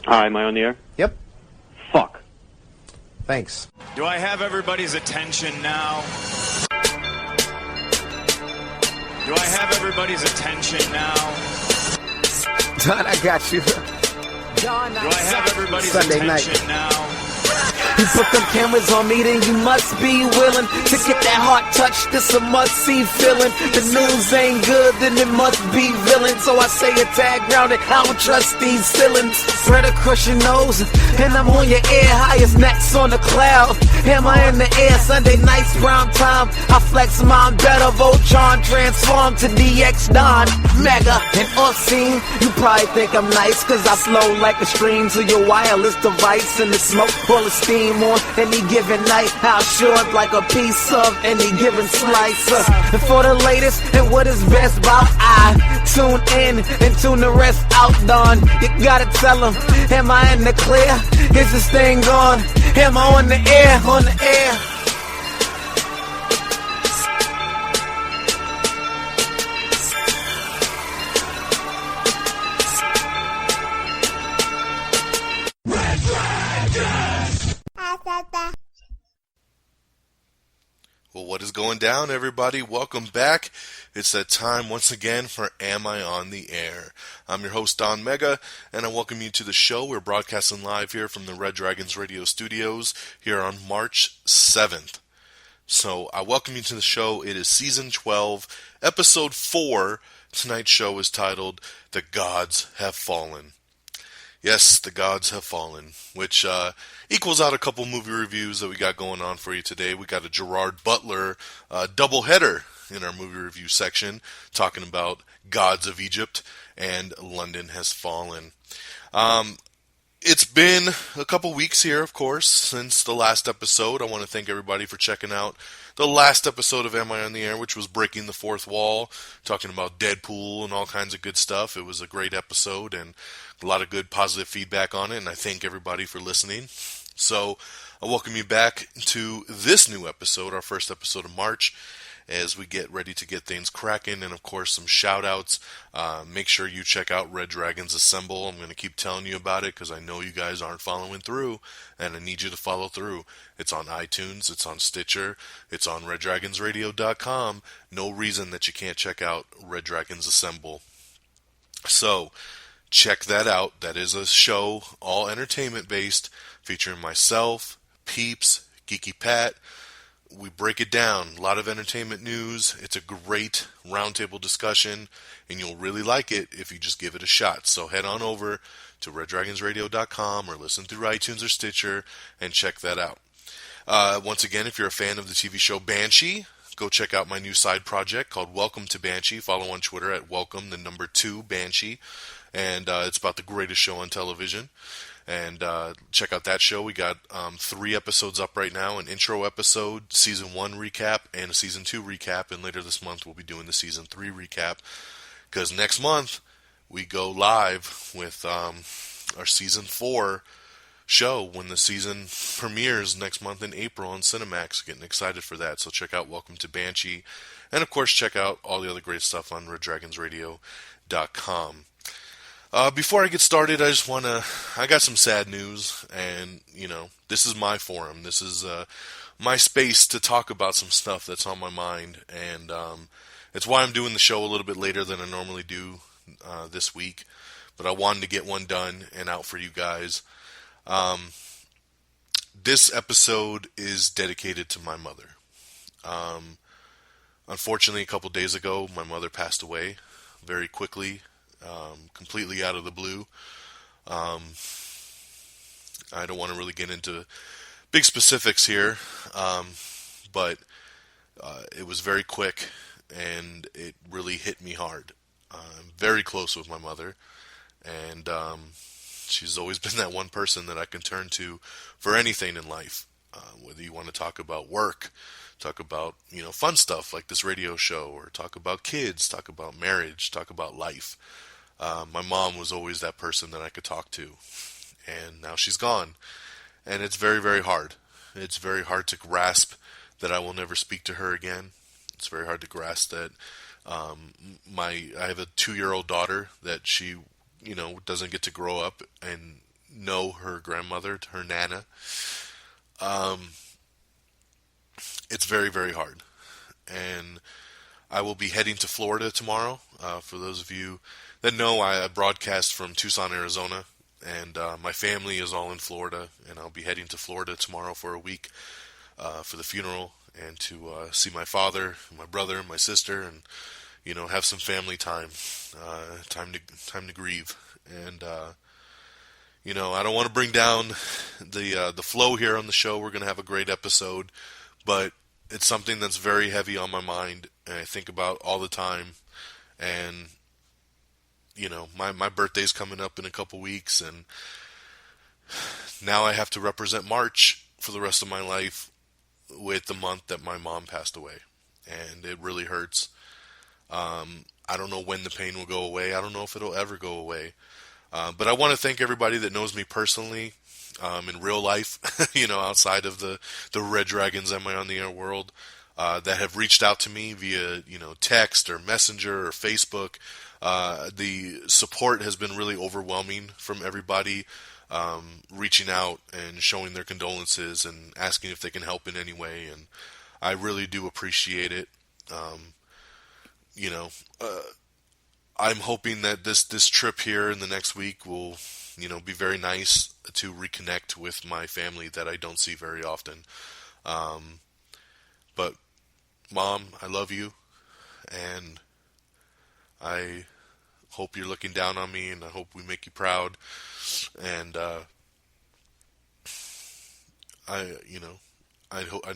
Hi, am I on the air? Yep. Fuck. Thanks. Do I have everybody's attention now? Do I have everybody's attention now? Don, I got you. Don, do I have everybody's Sunday attention night. now? You put them cameras on me, then you must be willing to get that heart touch. This a must-see feeling. The news ain't good, then it must be villain. So I say a tag grounded, I don't trust these ceilings. Spread across your nose, and I'm on your ear. Highest necks on the cloud, hammer in the air. Sunday nights, prime time. I flex mine better. Voltron transform to DX Don. Mega and obscene. You probably think I'm nice, cause I slow like a stream to your wireless device. And the smoke full of steam on any given night. How short like a piece of any given slice. And for the latest and what is best about I tune in and tune the rest out, Don. You gotta tell them, am I in the clear? Is this thing on? Am I on the air? On the air? Well, what is going down, everybody? Welcome back. It's that time once again for Am I on the Air? I'm your host, Don Mega, and I welcome you to the show. We're broadcasting live here from the Red Dragons Radio Studios here on March 7th. So I welcome you to the show. It is Season 12, Episode 4. Tonight's show is titled, The Gods Have Fallen. Yes, the gods have fallen, which equals out a couple movie reviews that we got going on for you today. We got a Gerard Butler doubleheader in our movie review section, talking about Gods of Egypt and London Has Fallen. It's been a couple weeks here, of course, since the last episode. I want to thank everybody for checking out the last episode of Am I on the Air, which was Breaking the Fourth Wall, talking about Deadpool and all kinds of good stuff. It was a great episode and a lot of good positive feedback on it, and I thank everybody for listening. So I welcome you back to this new episode, our first episode of March, as we get ready to get things cracking, and of course some shout outs. Make sure you check out Red Dragons Assemble. I'm going to keep telling you about it because I know you guys aren't following through, and I need you to follow through. It's on iTunes, it's on Stitcher, it's on reddragonsradio.com. No reason that you can't check out Red Dragons Assemble. So check that out. That is a show, all entertainment based, featuring myself, Peeps, Geeky Pat. We break it down. A lot of entertainment news. It's a great roundtable discussion, and you'll really like it if you just give it a shot. So head on over to reddragonsradio.com or listen through iTunes or Stitcher and check that out. Once again, if you're a fan of the TV show Banshee, go check out my new side project called Welcome to Banshee. Follow on Twitter at welcome2 Banshee. And it's about the greatest show on television. And check out that show. We got 3 episodes up right now, an intro episode, Season 1 recap, and a Season 2 recap. And later this month, we'll be doing the Season 3 recap. Because next month, we go live with our Season 4 show when the season premieres next month in April on Cinemax. Getting excited for that. So check out Welcome to Banshee. And, of course, check out all the other great stuff on reddragonsradio.com. Before I get started, I got some sad news, and, this is my forum. This is my space to talk about some stuff that's on my mind, and it's why I'm doing the show a little bit later than I normally do this week, but I wanted to get one done and out for you guys. This episode is dedicated to my mother. Unfortunately, a couple days ago, my mother passed away very quickly. Completely out of the blue. I don't want to really get into big specifics here, but it was very quick, and it really hit me hard. I'm very close with my mother, and she's always been that one person that I can turn to for anything in life, whether you want to talk about work, talk about, fun stuff like this radio show, or talk about kids, talk about marriage, talk about life. My mom was always that person that I could talk to, and now she's gone, and it's very, very hard. It's very hard to grasp that I will never speak to her again. It's very hard to grasp that I have a 2-year-old daughter that she, doesn't get to grow up and, know her grandmother, her Nana. It's very, very hard. And I will be heading to Florida tomorrow. For those of you that know, I broadcast from Tucson, Arizona, and my family is all in Florida, and I'll be heading to Florida tomorrow for a week for the funeral and to see my father, my brother, and my sister, and have some family time, time to grieve. And I don't want to bring down the flow here on the show. We're going to have a great episode, but it's something that's very heavy on my mind, and I think about all the time. And my birthday's coming up in a couple weeks, and now I have to represent March for the rest of my life with the month that my mom passed away, and it really hurts. I don't know when the pain will go away. I don't know if it'll ever go away. But I want to thank everybody that knows me personally, in real life, outside of the Red Dragons Am I on the Air world, that have reached out to me via, text or messenger or Facebook. The support has been really overwhelming from everybody, reaching out and showing their condolences and asking if they can help in any way. And I really do appreciate it. I'm hoping that this trip here in the next week will, be very nice to reconnect with my family that I don't see very often. But Mom, I love you, and I hope you're looking down on me, and I hope we make you proud. And I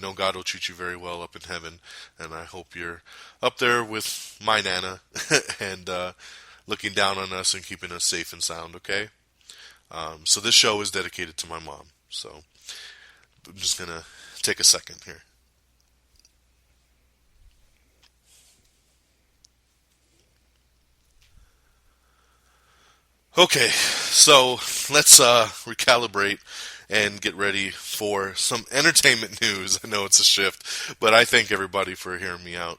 know God will treat you very well up in heaven, and I hope you're up there with my Nana and looking down on us and keeping us safe and sound, okay? So this show is dedicated to my mom, so I'm just going to take a second here. Okay, so let's recalibrate and get ready for some entertainment news. I know it's a shift, but I thank everybody for hearing me out.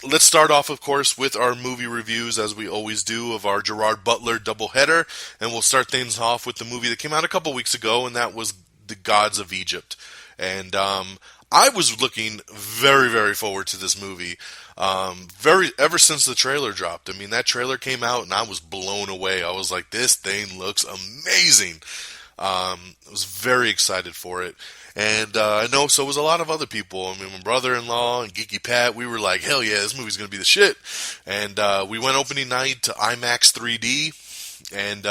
Let's start off, of course, with our movie reviews, as we always do, of our Gerard Butler doubleheader, and we'll start things off with the movie that came out a couple weeks ago, and that was The Gods of Egypt. And I was looking very, very forward to this movie ever since the trailer dropped. I mean, that trailer came out, and I was blown away. I was like, this thing looks amazing. I was very excited for it. And I know so was a lot of other people. I mean, my brother-in-law and Geeky Pat, we were like, hell yeah, this movie's going to be the shit. And we went opening night to IMAX 3D. And,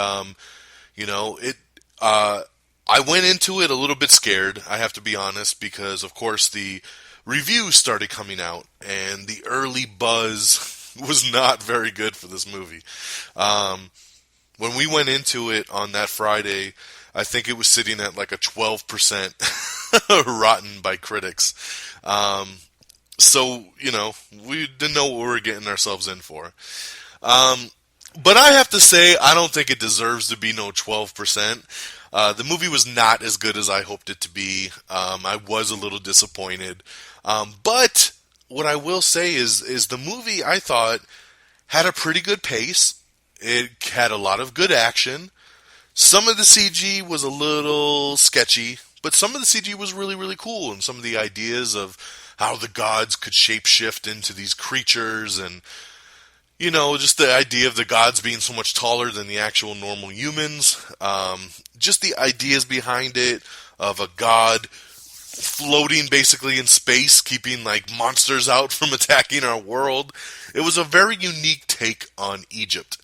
I went into it a little bit scared, I have to be honest, because, of course, the reviews started coming out. And the early buzz was not very good for this movie. When we went into it on that Friday, I think it was sitting at like a 12% rotten by critics. So, we didn't know what we were getting ourselves in for. But I have to say, I don't think it deserves to be no 12%. The movie was not as good as I hoped it to be. I was a little disappointed. But what I will say is the movie, I thought, had a pretty good pace. It had a lot of good action. Some of the CG was a little sketchy, but some of the CG was really, really cool. And some of the ideas of how the gods could shapeshift into these creatures and, just the idea of the gods being so much taller than the actual normal humans. Just the ideas behind it of a god floating basically in space, keeping like monsters out from attacking our world. It was a very unique take on Egypt.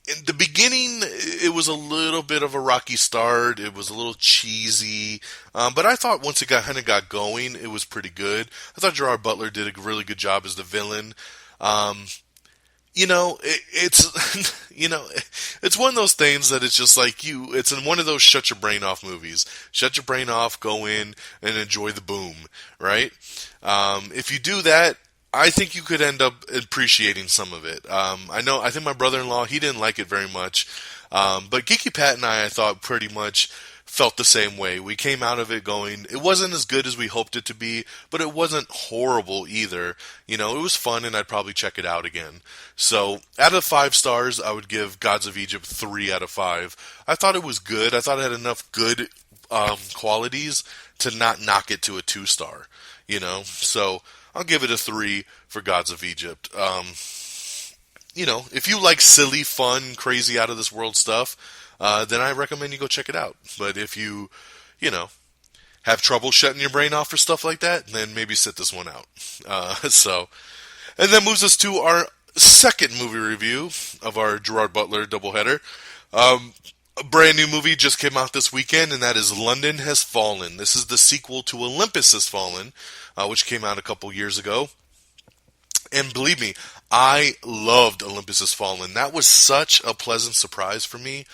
In the beginning, it was a little bit of a rocky start. It was a little cheesy. But I thought once it kind of got going, it was pretty good. I thought Gerard Butler did a really good job as the villain. It's one of those things that it's just like it's in one of those shut your brain off movies. Shut your brain off, go in, and enjoy the boom, right? If you do that, I think you could end up appreciating some of it. I think my brother-in-law, he didn't like it very much. But Geeky Pat and I thought pretty much felt the same way. We came out of it going, it wasn't as good as we hoped it to be, but it wasn't horrible either. You know, it was fun, and I'd probably check it out again. So, out of 5 stars, I would give Gods of Egypt 3 out of 5. I thought it was good. I thought it had enough good qualities to not knock it to a 2-star, you know? So, I'll give it a 3 for Gods of Egypt. You know, if you like silly, fun, crazy, out-of-this-world stuff, then I recommend you go check it out. But if you know, have trouble shutting your brain off for stuff like that, then maybe sit this one out. And that moves us to our second movie review of our Gerard Butler doubleheader. A brand new movie just came out this weekend, and that is London Has Fallen. This is the sequel to Olympus Has Fallen, which came out a couple years ago. And believe me, I loved Olympus Has Fallen. That was such a pleasant surprise for me.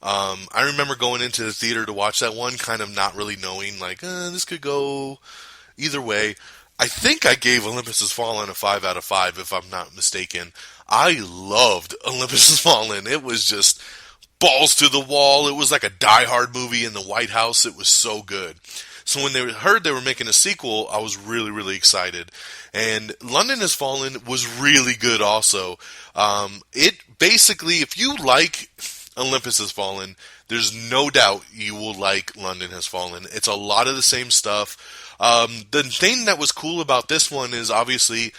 I remember going into the theater to watch that one, kind of not really knowing, like, this could go either way. I think I gave Olympus Has Fallen a 5 out of 5, if I'm not mistaken. I loved Olympus Has Fallen. It was just balls to the wall. It was like a Die Hard movie in the White House. It was so good. So when they heard they were making a sequel, I was really, really excited. And London Has Fallen was really good also. It basically, if you like Olympus Has Fallen, there's no doubt you will like London Has Fallen. It's a lot of the same stuff. The thing that was cool about this one is obviously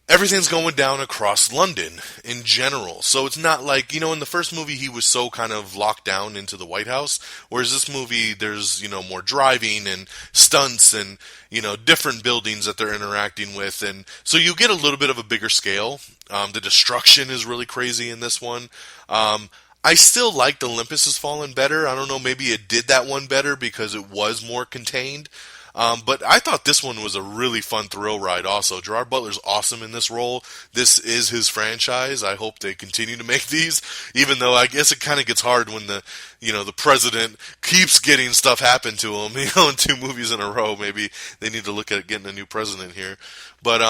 everything's going down across London in general. So it's not like, you know, in the first movie he was so kind of locked down into the White House, whereas this movie there's, you know, more driving and stunts and, you know, different buildings that they're interacting with, and so you get a little bit of a bigger scale. The destruction is really crazy in this one. I still liked Olympus Has Fallen better. I don't know, maybe it did that one better because it was more contained. But I thought this one was a really fun thrill ride also. Gerard Butler's awesome in this role. This is his franchise. I hope they continue to make these, even though I guess it kind of gets hard when the president keeps getting stuff happen to him, you know, in 2 movies in a row. Maybe they need to look at getting a new president here. But,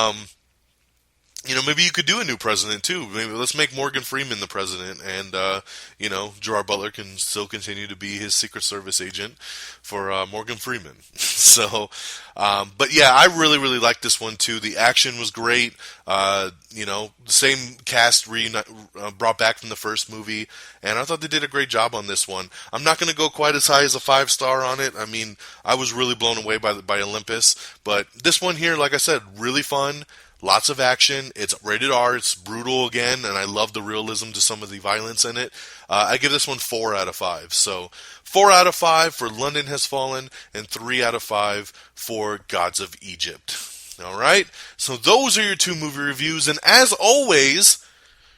you know, maybe you could do a new president too. Maybe let's make Morgan Freeman the president, and you know, Gerard Butler can still continue to be his Secret Service agent for Morgan Freeman. So, but yeah, I really, really liked this one too. The action was great. You know, the same cast brought back from the first movie, and I thought they did a great job on this one. I'm not going to go quite as high as a 5-star on it. I mean, I was really blown away by Olympus, but this one here, like I said, really fun. Lots of action. It's rated R. It's brutal again, and I love the realism to some of the violence in it. I give this one 4 out of 5. So 4 out of 5 for London Has Fallen, and 3 out of 5 for Gods of Egypt. All right? So those are your 2 movie reviews, and as always,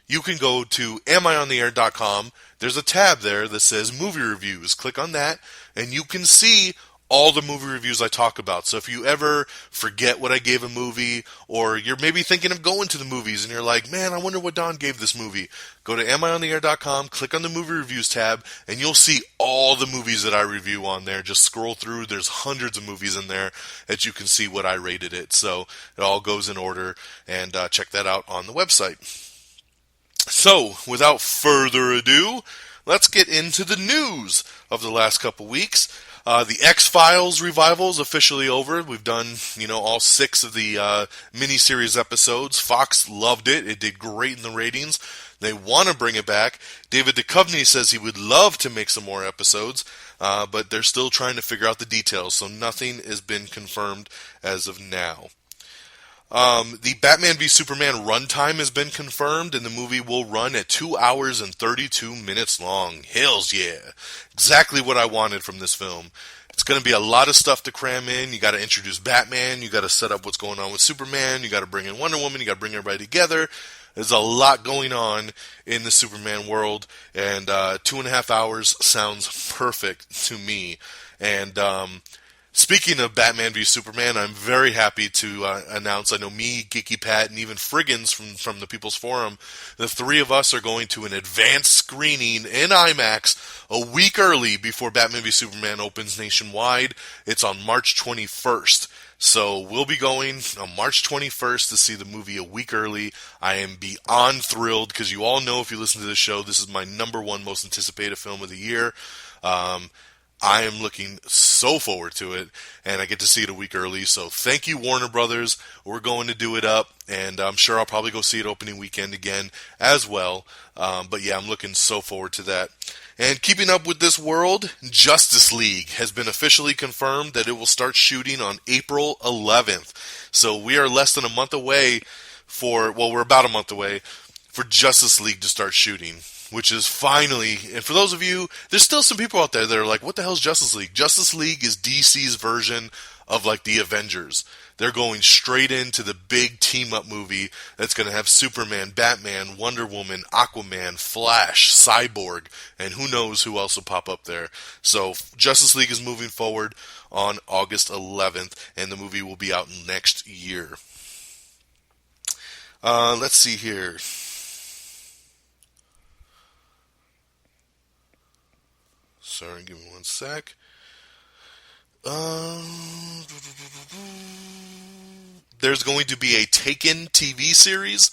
you can go to amiontheair.com. There's a tab there that says Movie Reviews. Click on that, and you can see all the movie reviews I talk about. So if you ever forget what I gave a movie, or you're maybe thinking of going to the movies and you're like, man, I wonder what Don gave this movie, go to amiontheair.com, click on the movie reviews tab, and you'll see all the movies that I review on there. Just scroll through. There's hundreds of movies in there that you can see what I rated it. So it all goes in order, and check that out on the website. So without further ado, let's get into the news of the last couple weeks. The X-Files revival is officially over. We've done, you know, all 6 of the miniseries episodes. Fox loved it. It did great in the ratings. They want to bring it back. David Duchovny says he would love to make some more episodes, but they're still trying to figure out the details, so nothing has been confirmed as of now. The Batman v Superman runtime has been confirmed, and the movie will run at 2 hours and 32 minutes long. Hells yeah. Exactly what I wanted from this film. It's going to be a lot of stuff to cram in. You got to introduce Batman. You got to set up what's going on with Superman. You got to bring in Wonder Woman. You got to bring everybody together. There's a lot going on in the Superman world, and 2.5 hours sounds perfect to me. And speaking of Batman v Superman, I'm very happy to announce, I know me, Geeky Pat, and even Friggins from the People's Forum, the 3 of us are going to an advanced screening in IMAX a week early before Batman v Superman opens nationwide. It's on March 21st. So we'll be going on March 21st to see the movie a week early. I am beyond thrilled because you all know, if you listen to this show, this is my #1 most anticipated film of the year. I am looking so forward to it, and I get to see it a week early. So thank you, Warner Brothers. We're going to do it up, and I'm sure I'll probably go see it opening weekend again as well. But yeah, I'm looking so forward to that. And keeping up with this world, Justice League has been officially confirmed that it will start shooting on April 11th. So we are less than a month away we're about a month away for Justice League to start shooting, which is finally, and for those of you, there's still some people out there that are like, what the hell is Justice League? Justice League is DC's version of like the Avengers. They're going straight into the big team-up movie that's going to have Superman, Batman, Wonder Woman, Aquaman, Flash, Cyborg, and who knows who else will pop up there. So Justice League is moving forward on August 11th, and the movie will be out next year. Let's see here. Sorry, give me one sec. There's going to be a Taken TV series.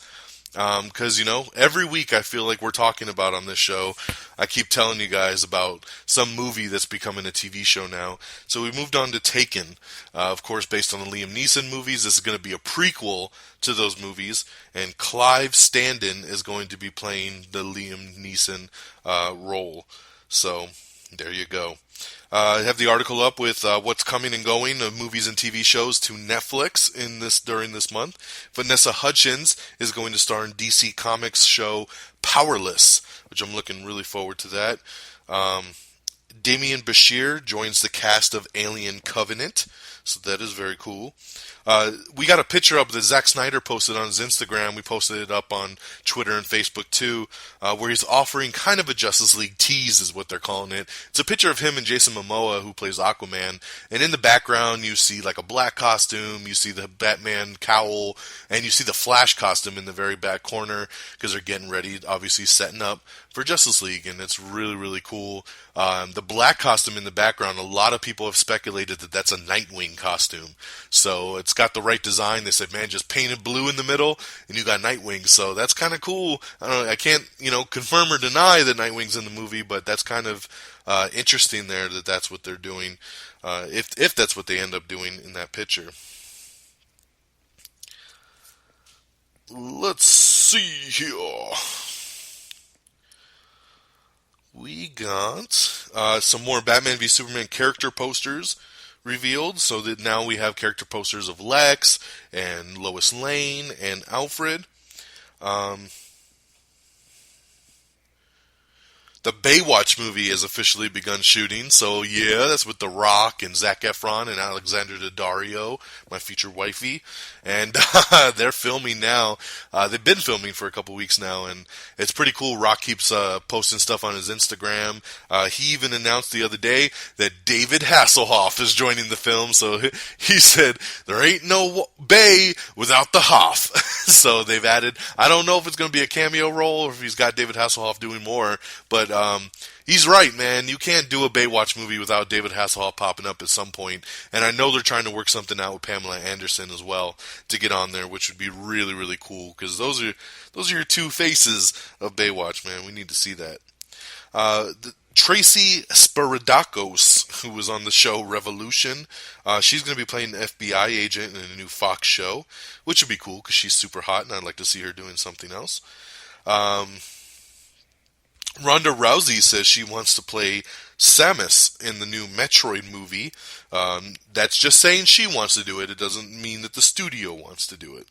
Because, every week I feel like we're talking about on this show, I keep telling you guys about some movie that's becoming a TV show now. So we moved on to Taken, of course, based on the Liam Neeson movies. This is going to be a prequel to those movies, and Clive Standen is going to be playing the Liam Neeson role. So there you go. I have the article up with what's coming and going of movies and TV shows to Netflix during this month. Vanessa Hudgens is going to star in DC Comics show Powerless, which I'm looking really forward to that. Damian Bashir joins the cast of Alien Covenant, so that is very cool. We got a picture up that Zack Snyder posted on his Instagram. We posted it up on Twitter and Facebook too, where he's offering kind of a Justice League tease is what they're calling it. It's a picture of him and Jason Momoa, who plays Aquaman, and in the background you see like a black costume, you see the Batman cowl, and you see the Flash costume in the very back corner because they're getting ready, obviously setting up for Justice League, and it's really, really cool. The black costume in the background, a lot of people have speculated that that's a Nightwing costume. So it's got the right design. They said, man, just paint it blue in the middle, and you got Nightwing. So that's kind of cool. I can't, confirm or deny that Nightwing's in the movie, but that's kind of interesting there that that's what they're doing, if that's what they end up doing in that picture. Let's see here. We got some more Batman v Superman character posters revealed, so that now we have character posters of Lex and Lois Lane and Alfred. The Baywatch movie has officially begun shooting, so yeah, that's with The Rock and Zac Efron and Alexandra Daddario, my future wifey, and they're filming now. They've been filming for a couple weeks now, and it's pretty cool. Rock keeps posting stuff on his Instagram. He even announced the other day that David Hasselhoff is joining the film, so he said, there ain't no Bay without the Hoff. So they've added, I don't know if it's going to be a cameo role or if he's got David Hasselhoff doing more, but he's right, man. You can't do a Baywatch movie without David Hasselhoff popping up at some point. And I know they're trying to work something out with Pamela Anderson as well to get on there, which would be really, really cool. Because those are your two faces of Baywatch, man. We need to see that. Tracy Spiridakos, who was on the show Revolution, she's going to be playing an FBI agent in a new Fox show, which would be cool because she's super hot, and I'd like to see her doing something else. Ronda Rousey says she wants to play Samus in the new Metroid movie. That's just saying she wants to do it. It doesn't mean that the studio wants to do it.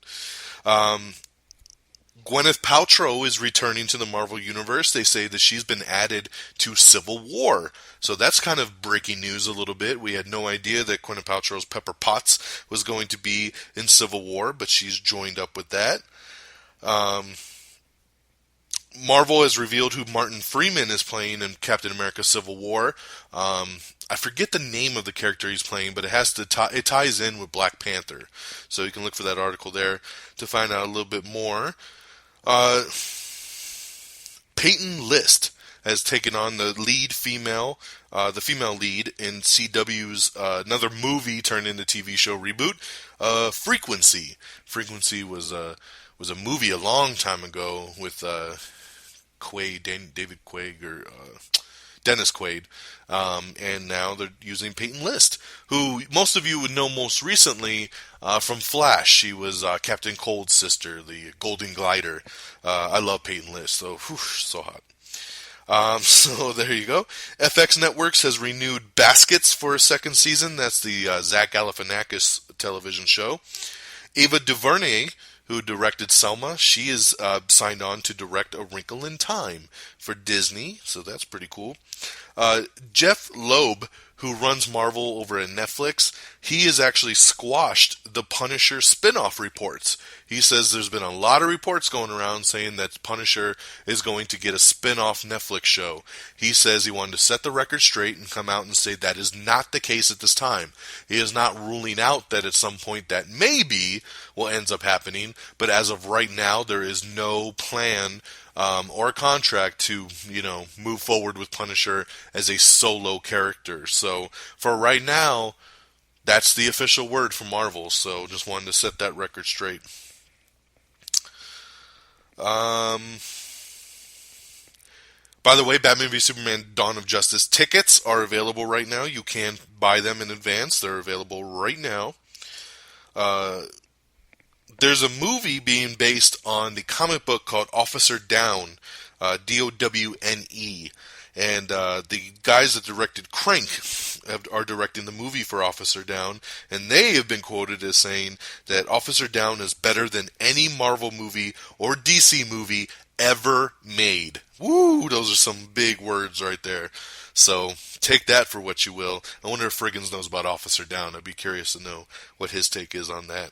Gwyneth Paltrow is returning to the Marvel Universe. They say that she's been added to Civil War. So that's kind of breaking news a little bit. We had no idea that Gwyneth Paltrow's Pepper Potts was going to be in Civil War, but she's joined up with that. Marvel has revealed who Martin Freeman is playing in Captain America Civil War. I forget the name of the character he's playing, but it ties in with Black Panther. So you can look for that article there to find out a little bit more. Peyton List has taken on the female lead in CW's another movie turned into TV show reboot, Frequency. Frequency was a movie a long time ago with David Quaid, or Dennis Quaid. And now they're using Peyton List, who most of you would know most recently from Flash. She was Captain Cold's sister, the Golden Glider. I love Peyton List, so so hot. So there you go. FX Networks has renewed Baskets for a second season. That's the Zach Galifianakis television show. Ava DuVernay, who directed Selma, she is signed on to direct A Wrinkle in Time for Disney, so that's pretty cool. Jeff Loeb, who runs Marvel over at Netflix, he has actually squashed the Punisher spin-off reports. He says there's been a lot of reports going around saying that Punisher is going to get a spin-off Netflix show. He says he wanted to set the record straight and come out and say that is not the case at this time. He is not ruling out that at some point that maybe will ends up happening, but as of right now, there is no plan or a contract to, move forward with Punisher as a solo character. So, for right now, that's the official word from Marvel, so just wanted to set that record straight. By the way, Batman v Superman Dawn of Justice tickets are available right now. You can buy them in advance. They're available right now. There's a movie being based on the comic book called Officer Down, D-O-W-N-E. And the guys that directed Crank are directing the movie for Officer Down, and they have been quoted as saying that Officer Down is better than any Marvel movie or DC movie ever made. Woo! Those are some big words right there. So take that for what you will. I wonder if Friggins knows about Officer Down. I'd be curious to know what his take is on that.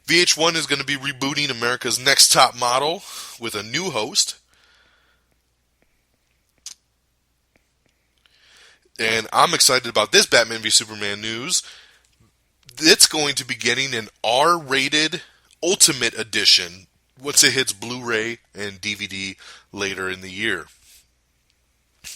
VH1 is going to be rebooting America's Next Top Model with a new host. And I'm excited about this Batman v Superman news. It's going to be getting an R-rated Ultimate Edition once it hits Blu-ray and DVD later in the year.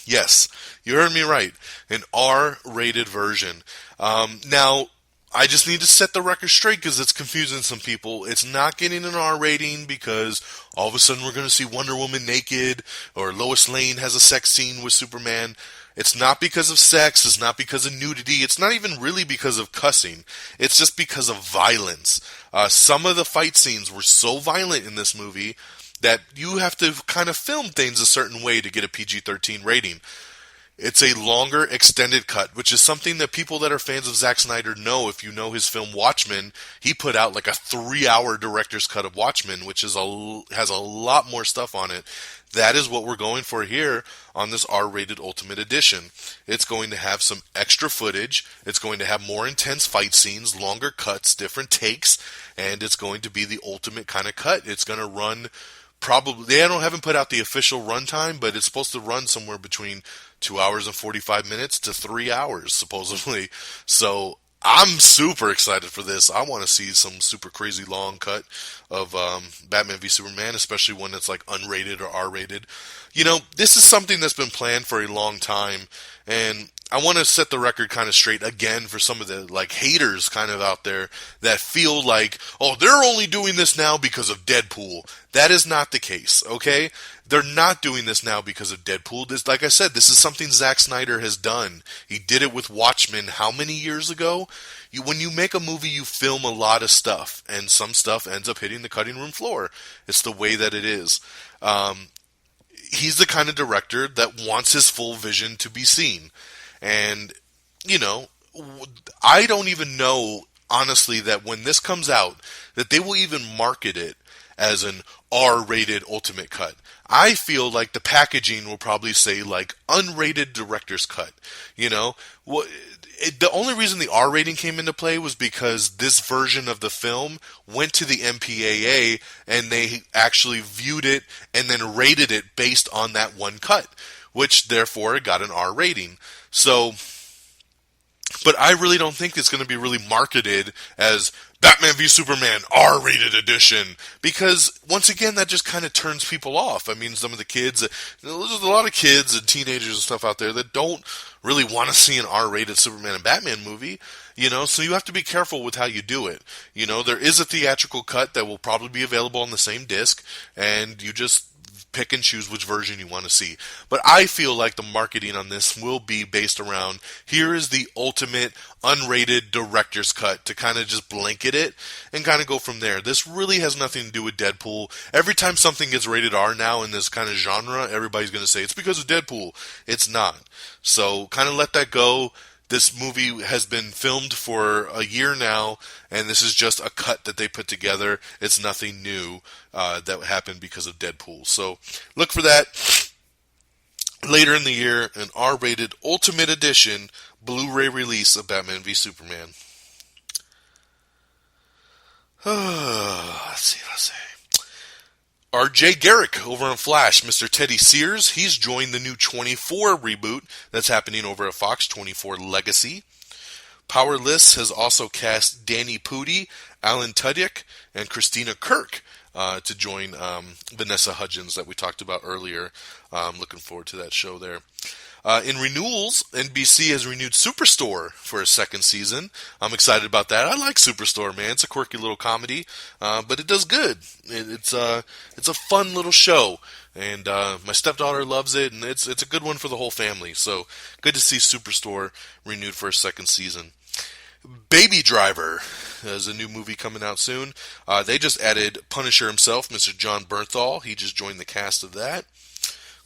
Yes, you heard me right. An R-rated version. Now, I just need to set the record straight because it's confusing some people. It's not getting an R rating because all of a sudden we're going to see Wonder Woman naked or Lois Lane has a sex scene with Superman. It's not because of sex. It's not because of nudity. It's not even really because of cussing. It's just because of violence. Some of the fight scenes were so violent in this movie that you have to kind of film things a certain way to get a PG-13 rating. It's a longer extended cut, which is something that people that are fans of Zack Snyder know. If you know his film Watchmen, he put out like a 3-hour director's cut of Watchmen, which has a lot more stuff on it. That is what we're going for here on this R-rated Ultimate Edition. It's going to have some extra footage. It's going to have more intense fight scenes, longer cuts, different takes, and it's going to be the ultimate kind of cut. It's going to run probably, they haven't put out the official runtime, but it's supposed to run somewhere between 2 hours and 45 minutes to 3 hours, supposedly. So I'm super excited for this. I want to see some super crazy long cut of Batman v Superman, especially when it's like unrated or R-rated. This is something that's been planned for a long time, and I want to set the record kind of straight again for some of the haters kind of out there that feel like, oh, they're only doing this now because of Deadpool. That is not the case, okay? They're not doing this now because of Deadpool. This, like I said, this is something Zack Snyder has done. He did it with Watchmen how many years ago? When you make a movie, you film a lot of stuff, and some stuff ends up hitting the cutting room floor. It's the way that it is. He's the kind of director that wants his full vision to be seen. And, I don't even know, honestly, that when this comes out, that they will even market it as an R-rated Ultimate Cut. I feel like the packaging will probably say, unrated director's cut. The only reason the R rating came into play was because this version of the film went to the MPAA and they actually viewed it and then rated it based on that one cut, which therefore got an R rating. So, but I really don't think it's going to be really marketed as Batman v Superman R-rated edition, because once again that just kind of turns people off. I mean, some of the kids, there's a lot of kids and teenagers and stuff out there that don't really want to see an R-rated Superman and Batman movie, so you have to be careful with how you do it. There is a theatrical cut that will probably be available on the same disc, and you just pick and choose which version you want to see. But I feel like the marketing on this will be based around, here is the ultimate unrated director's cut, to kind of just blanket it and kind of go from there. This really has nothing to do with Deadpool. Every time something gets rated R now in this kind of genre, everybody's going to say it's because of Deadpool. It's not. So kind of let that go. This movie has been filmed for a year now, and this is just a cut that they put together. It's nothing new that happened because of Deadpool. So look for that later in the year, an R-rated Ultimate Edition Blu-ray release of Batman v Superman. Let's see. R.J. Garrick over on Flash, Mr. Teddy Sears, he's joined the new 24 reboot that's happening over at Fox, 24 Legacy. Powerless has also cast Danny Pudi, Alan Tudyk, and Christina Kirk to join Vanessa Hudgens that we talked about earlier. Looking forward to that show there. In renewals, NBC has renewed Superstore for a second season. I'm excited about that. I like Superstore, man. It's a quirky little comedy, but it does good. It's a fun little show, and my stepdaughter loves it, and it's a good one for the whole family. So good to see Superstore renewed for a second season. Baby Driver is a new movie coming out soon. They just added Punisher himself, Mr. John Bernthal. He just joined the cast of that.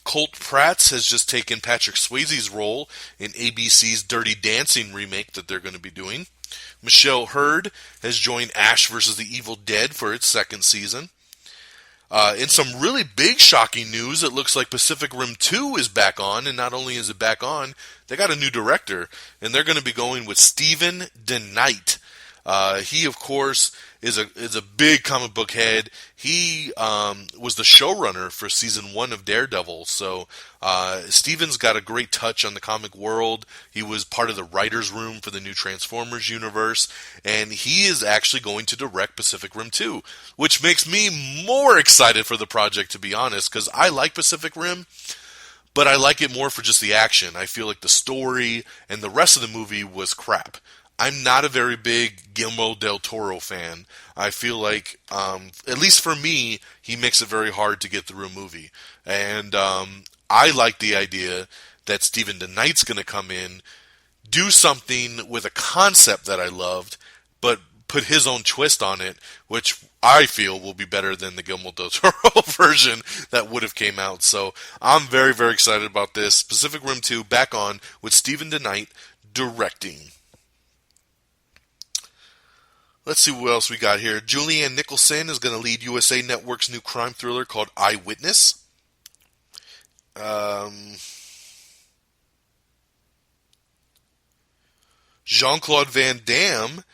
Colt Prats has just taken Patrick Swayze's role in ABC's Dirty Dancing remake that they're going to be doing. Michelle Hurd has joined Ash vs. the Evil Dead for its second season. In some really big shocking news, it looks like Pacific Rim 2 is back on, and not only is it back on, they got a new director, and they're going to be going with Stephen DeKnight. He, of course, is a big comic book head. He was the showrunner for season 1 of Daredevil. So Steven's got a great touch on the comic world. He was part of the writer's room for the new Transformers universe. And he is actually going to direct Pacific Rim 2, which makes me more excited for the project, to be honest, because I like Pacific Rim, but I like it more for just the action. I feel like the story and the rest of the movie was crap. I'm not a very big Guillermo del Toro fan. I feel like, at least for me, he makes it very hard to get through a movie. And I like the idea that Stephen DeKnight's going to come in, do something with a concept that I loved, but put his own twist on it, which I feel will be better than the Guillermo del Toro version that would have came out. So I'm very, very excited about this. Pacific Rim 2 back on with Stephen DeKnight directing. Let's see what else we got here. Julianne Nicholson is going to lead USA Network's new crime thriller called Eyewitness. Jean-Claude Van Damme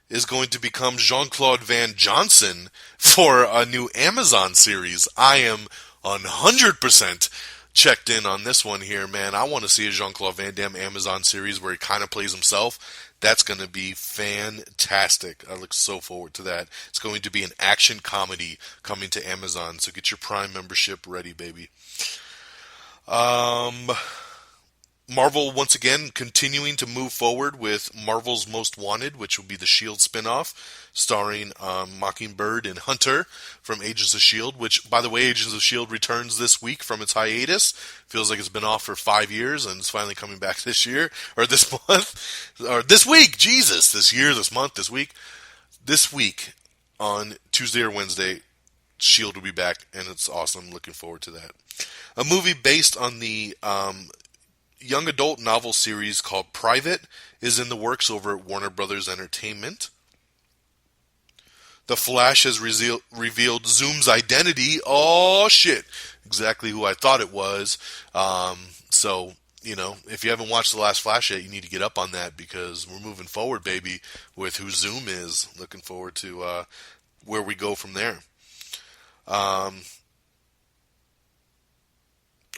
is going to become Jean-Claude Van Johnson for a new Amazon series. I am 100% checked in on this one here, man. I want to see a Jean-Claude Van Damme Amazon series where he kind of plays himself. That's going to be fantastic. I look so forward to that. It's going to be an action comedy coming to Amazon, so get your Prime membership ready, baby. Marvel, once again, continuing to move forward with Marvel's Most Wanted, which will be the S.H.I.E.L.D. spinoff, starring Mockingbird and Hunter from Agents of S.H.I.E.L.D., which, by the way, Agents of S.H.I.E.L.D. returns this week from its hiatus. Feels like it's been off for 5 years, and it's finally coming back this year, or this month, or this week, Jesus, this year, this month, this week. This week, on Tuesday or Wednesday, S.H.I.E.L.D. will be back, and it's awesome. Looking forward to that. A movie based on the young adult novel series called Private is in the works over at Warner Brothers Entertainment. The Flash has revealed Zoom's identity. Oh, shit. Exactly who I thought it was. So, you know, if you haven't watched the last Flash yet, you need to get up on that because we're moving forward, baby, with who Zoom is. Looking forward to where we go from there.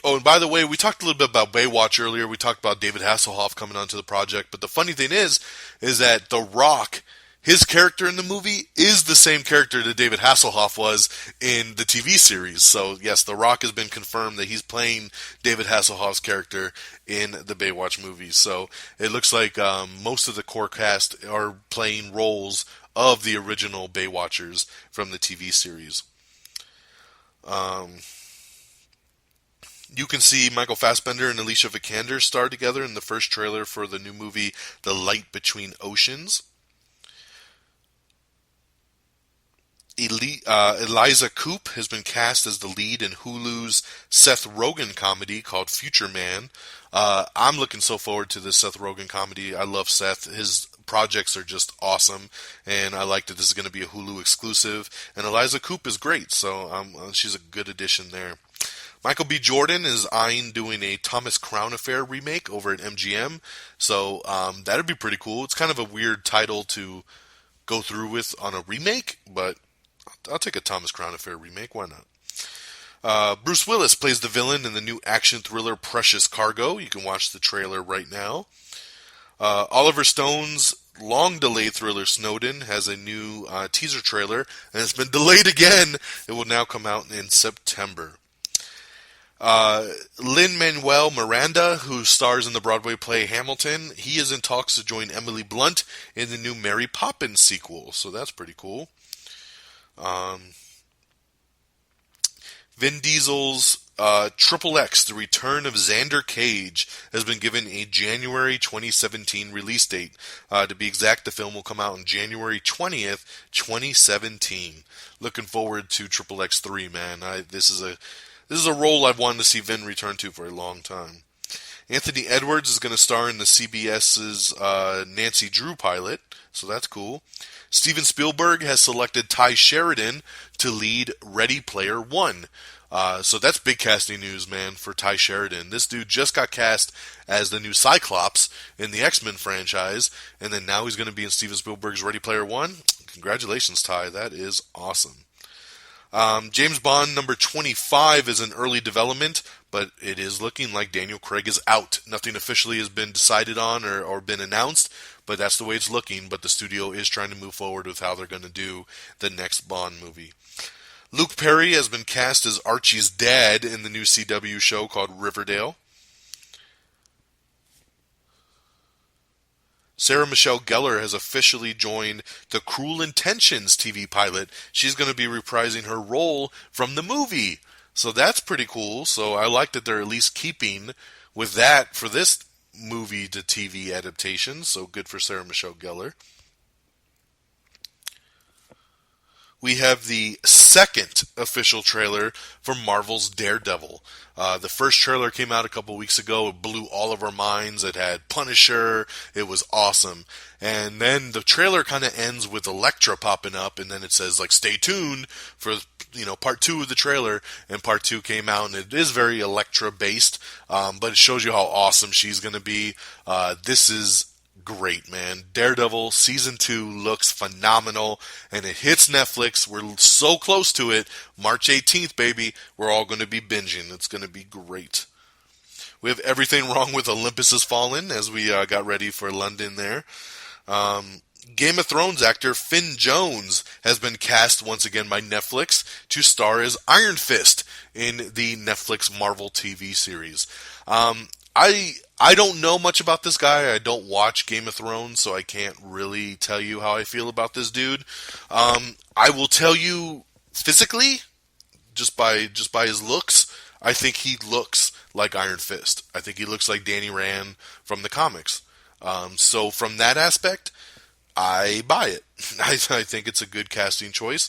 Oh, and by the way, we talked a little bit about Baywatch earlier. We talked about David Hasselhoff coming onto the project. But the funny thing is that The Rock, his character in the movie, is the same character that David Hasselhoff was in the TV series. So, yes, The Rock has been confirmed that he's playing David Hasselhoff's character in the Baywatch movie. So, it looks like most of the core cast are playing roles of the original Baywatchers from the TV series. You can see Michael Fassbender and Alicia Vikander star together in the first trailer for the new movie The Light Between Oceans. Eliza Coupe has been cast as the lead in Hulu's Seth Rogen comedy called Future Man. I'm looking so forward to this Seth Rogen comedy. I love Seth. His projects are just awesome, and I like that this is going to be a Hulu exclusive. And Eliza Coupe is great, so she's a good addition there. Michael B. Jordan is eyeing doing a Thomas Crown Affair remake over at MGM, so that'd be pretty cool. It's kind of a weird title to go through with on a remake, but I'll take a Thomas Crown Affair remake. Why not? Bruce Willis plays the villain in the new action thriller Precious Cargo. You can watch the trailer right now. Oliver Stone's long-delayed thriller Snowden has a new teaser trailer, and it's been delayed again. It will now come out in September. Lin-Manuel Miranda, who stars in the Broadway play Hamilton, he is in talks to join Emily Blunt in the new Mary Poppins sequel, so that's pretty cool. Vin Diesel's Triple X, The Return of Xander Cage, has been given a January 2017 release date. To be exact, the film will come out on January 20th, 2017. Looking forward to Triple X 3, man. This is a role I've wanted to see Vin return to for a long time. Anthony Edwards is going to star in the CBS's Nancy Drew pilot, so that's cool. Steven Spielberg has selected Ty Sheridan to lead Ready Player One. So that's big casting news, man, for Ty Sheridan. This dude just got cast as the new Cyclops in the X-Men franchise, and then now he's going to be in Steven Spielberg's Ready Player One. Congratulations, Ty. That is awesome. James Bond number 25 is in early development, but it is looking like Daniel Craig is out. Nothing officially has been decided on or been announced, but that's the way it's looking. But the studio is trying to move forward with how they're going to do the next Bond movie. Luke Perry has been cast as Archie's dad in the new CW show called Riverdale. Sarah Michelle Gellar has officially joined the Cruel Intentions TV pilot. She's going to be reprising her role from the movie. So that's pretty cool. So I like that they're at least keeping with that for this movie to TV adaptation. So good for Sarah Michelle Gellar. We have the second official trailer for Marvel's Daredevil. The first trailer came out a couple weeks ago. It blew all of our minds. It had Punisher. It was awesome. And then the trailer kind of ends with Elektra popping up, and then it says, like, stay tuned for, part 2 of the trailer. And part 2 came out, and it is very Elektra-based, but it shows you how awesome she's going to be. This is great, man. Daredevil Season 2 looks phenomenal, and it hits Netflix. We're so close to it. March 18th, baby. We're all going to be binging. It's going to be great. We have Everything Wrong with Olympus Has Fallen as we got ready for London there. Game of Thrones actor Finn Jones has been cast once again by Netflix to star as Iron Fist in the Netflix Marvel TV series. I don't know much about this guy. I don't watch Game of Thrones, so I can't really tell you how I feel about this dude. I will tell you physically, just by his looks, I think he looks like Iron Fist. I think he looks like Danny Rand from the comics. So from that aspect, I buy it. I think it's a good casting choice.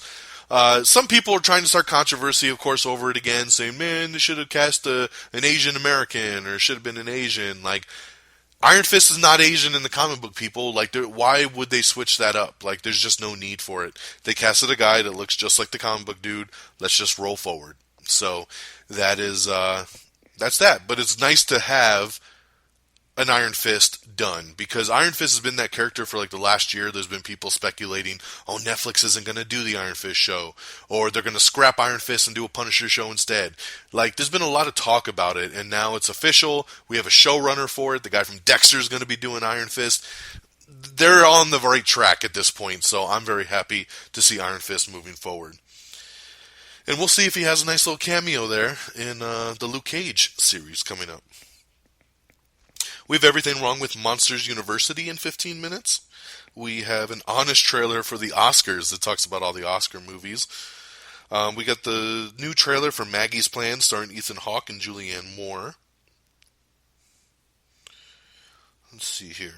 Some people are trying to start controversy, of course, over it again, saying, man, they should have cast an Asian American, or should have been an Asian. Like, Iron Fist is not Asian in the comic book, people. Like, why would they switch that up? Like, there's just no need for it. They casted a guy that looks just like the comic book dude. Let's just roll forward. So, that is, that's that. But it's nice to have an Iron Fist done, because Iron Fist has been that character for like the last year. There's been people speculating, oh, Netflix isn't going to do the Iron Fist show, or they're going to scrap Iron Fist and do a Punisher show instead. Like, there's been a lot of talk about it, and now it's official. We have a showrunner for it. The guy from Dexter is going to be doing Iron Fist. They're on the right track at this point, so I'm very happy to see Iron Fist moving forward. And we'll see if he has a nice little cameo there in the Luke Cage series coming up. We have Everything Wrong with Monsters University in 15 minutes. We have an honest trailer for the Oscars that talks about all the Oscar movies. We got the new trailer for Maggie's Plan starring Ethan Hawke and Julianne Moore. Let's see here.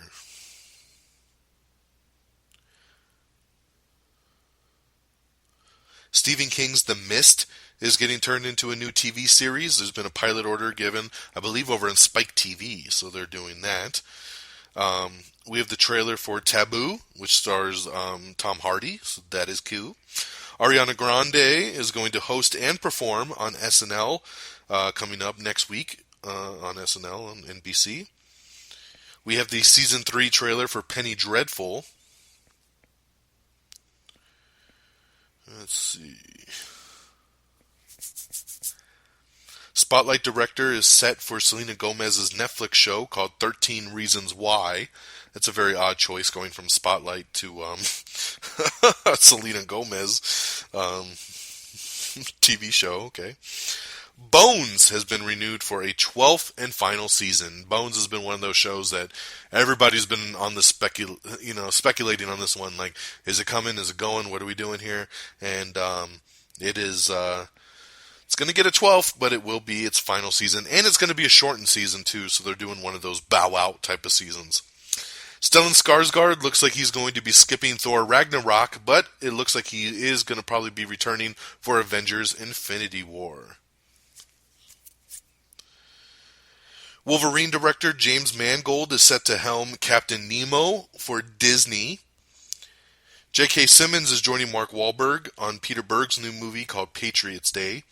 Stephen King's The Mist is getting turned into a new TV series. There's been a pilot order given, I believe, over on Spike TV, so they're doing that. We have the trailer for Taboo, which stars Tom Hardy, so that is cool. Ariana Grande is going to host and perform on SNL coming up next week on SNL on NBC. We have the Season 3 trailer for Penny Dreadful. Let's see. Spotlight director is set for Selena Gomez's Netflix show called 13 Reasons Why. That's a very odd choice going from Spotlight to Selena Gomez TV show. Okay. Bones has been renewed for a 12th and final season. Bones has been one of those shows that everybody's been on the speculating on this one. Like, is it coming? Is it going? What are we doing here? And it is. It's going to get a 12th, but it will be its final season, and it's going to be a shortened season too. So they're doing one of those bow out type of seasons. Stellan Skarsgård looks like he's going to be skipping Thor Ragnarok, but it looks like he is going to probably be returning for Avengers Infinity War. Wolverine director James Mangold is set to helm Captain Nemo for Disney. J.K. Simmons is joining Mark Wahlberg on Peter Berg's new movie called Patriots Day.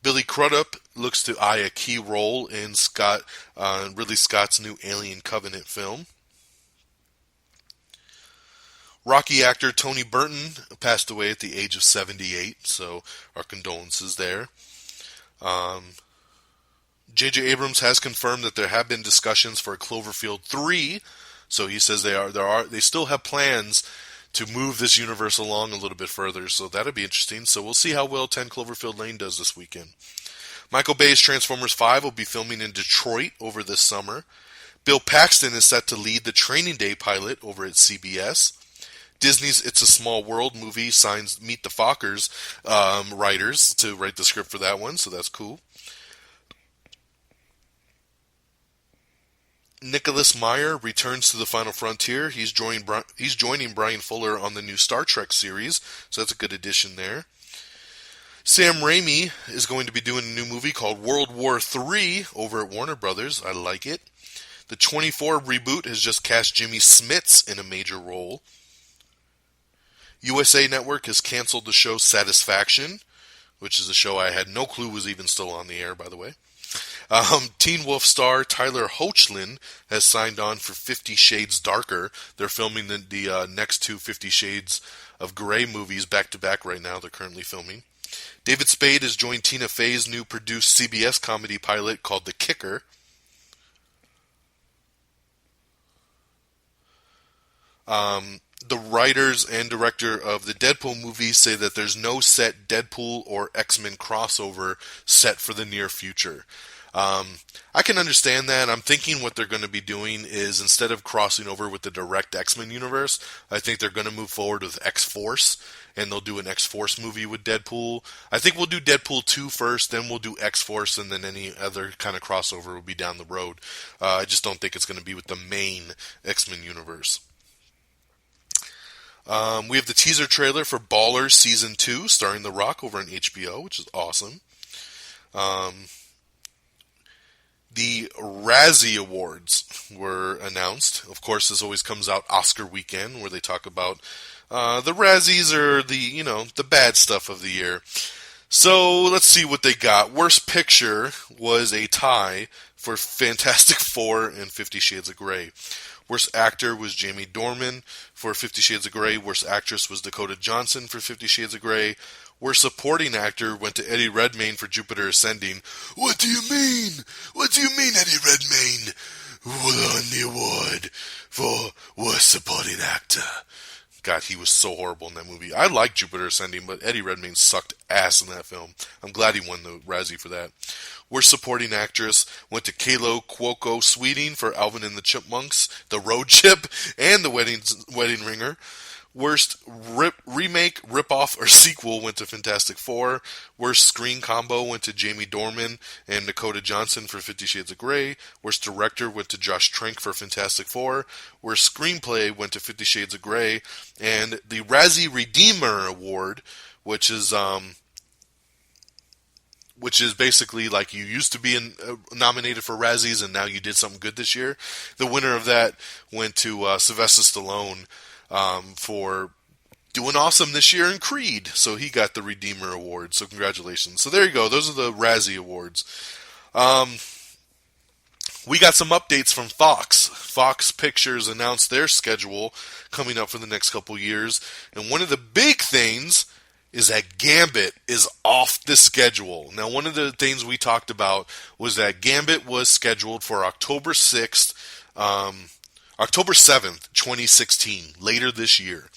Billy Crudup looks to eye a key role in Ridley Scott's new Alien Covenant film. Rocky actor Tony Burton passed away at the age of 78, so our condolences there. J.J. Abrams has confirmed that there have been discussions for a Cloverfield 3, so he says they still have plans to move this universe along a little bit further, so that'll be interesting. So we'll see how well 10 Cloverfield Lane does this weekend. Michael Bay's Transformers 5 will be filming in Detroit over this summer. Bill Paxton is set to lead the Training Day pilot over at CBS. Disney's It's a Small World movie signs Meet the Fockers writers to write the script for that one, so that's cool. Nicholas Meyer returns to the Final Frontier. He's joining Brian Fuller on the new Star Trek series, so that's a good addition there. Sam Raimi is going to be doing a new movie called World War III over at Warner Brothers. I like it. The 24 reboot has just cast Jimmy Smits in a major role. USA Network has canceled the show Satisfaction, which is a show I had no clue was even still on the air, by the way. Teen Wolf star Tyler Hoechlin has signed on for 50 Shades Darker. They're filming the next two 50 Shades of Grey movies back-to-back right now. They're currently filming. David Spade has joined Tina Fey's new produced CBS comedy pilot called The Kicker. The writers and director of the Deadpool movies say that there's no set Deadpool or X-Men crossover set for the near future. I can understand that. I'm thinking what they're going to be doing is, instead of crossing over with the direct X-Men universe, I think they're going to move forward with X-Force, and they'll do an X-Force movie with Deadpool. I think we'll do Deadpool 2 first, then we'll do X-Force, and then any other kind of crossover will be down the road. I just don't think it's going to be with the main X-Men universe. We have the teaser trailer for Ballers Season 2, starring The Rock over on HBO, which is awesome. The Razzie Awards were announced. Of course, this always comes out Oscar weekend, where they talk about the Razzies are the bad stuff of the year. So let's see what they got. Worst Picture was a tie for Fantastic Four and 50 Shades of Grey. Worst Actor was Jamie Dornan for 50 Shades of Grey. Worst Actress was Dakota Johnson for 50 Shades of Grey. Worst Supporting Actor went to Eddie Redmayne for Jupiter Ascending. What do you mean? What do you mean, Eddie Redmayne won the award for Worst Supporting Actor? God, he was so horrible in that movie. I like Jupiter Ascending, but Eddie Redmayne sucked ass in that film. I'm glad he won the Razzie for that. Worst Supporting Actress went to Kalo Cuoco Sweeting for Alvin and the Chipmunks, The Road Chip, and The Wedding Ringer. Worst remake, ripoff, or sequel went to Fantastic Four. Worst screen combo went to Jamie Dornan and Dakota Johnson for 50 Shades of Grey. Worst director went to Josh Trank for Fantastic Four. Worst screenplay went to 50 Shades of Grey. And the Razzie Redeemer Award, which is basically like you used to be nominated for Razzies and now you did something good this year. The winner of that went to Sylvester Stallone for doing awesome this year in Creed. So he got the Redeemer Award. So congratulations. So there you go. Those are the Razzie Awards. We got some updates from Fox. Fox Pictures announced their schedule coming up for the next couple years. And one of the big things is that Gambit is off the schedule. Now, one of the things we talked about was that Gambit was scheduled for October 6th, October 7th, 2016, later this year.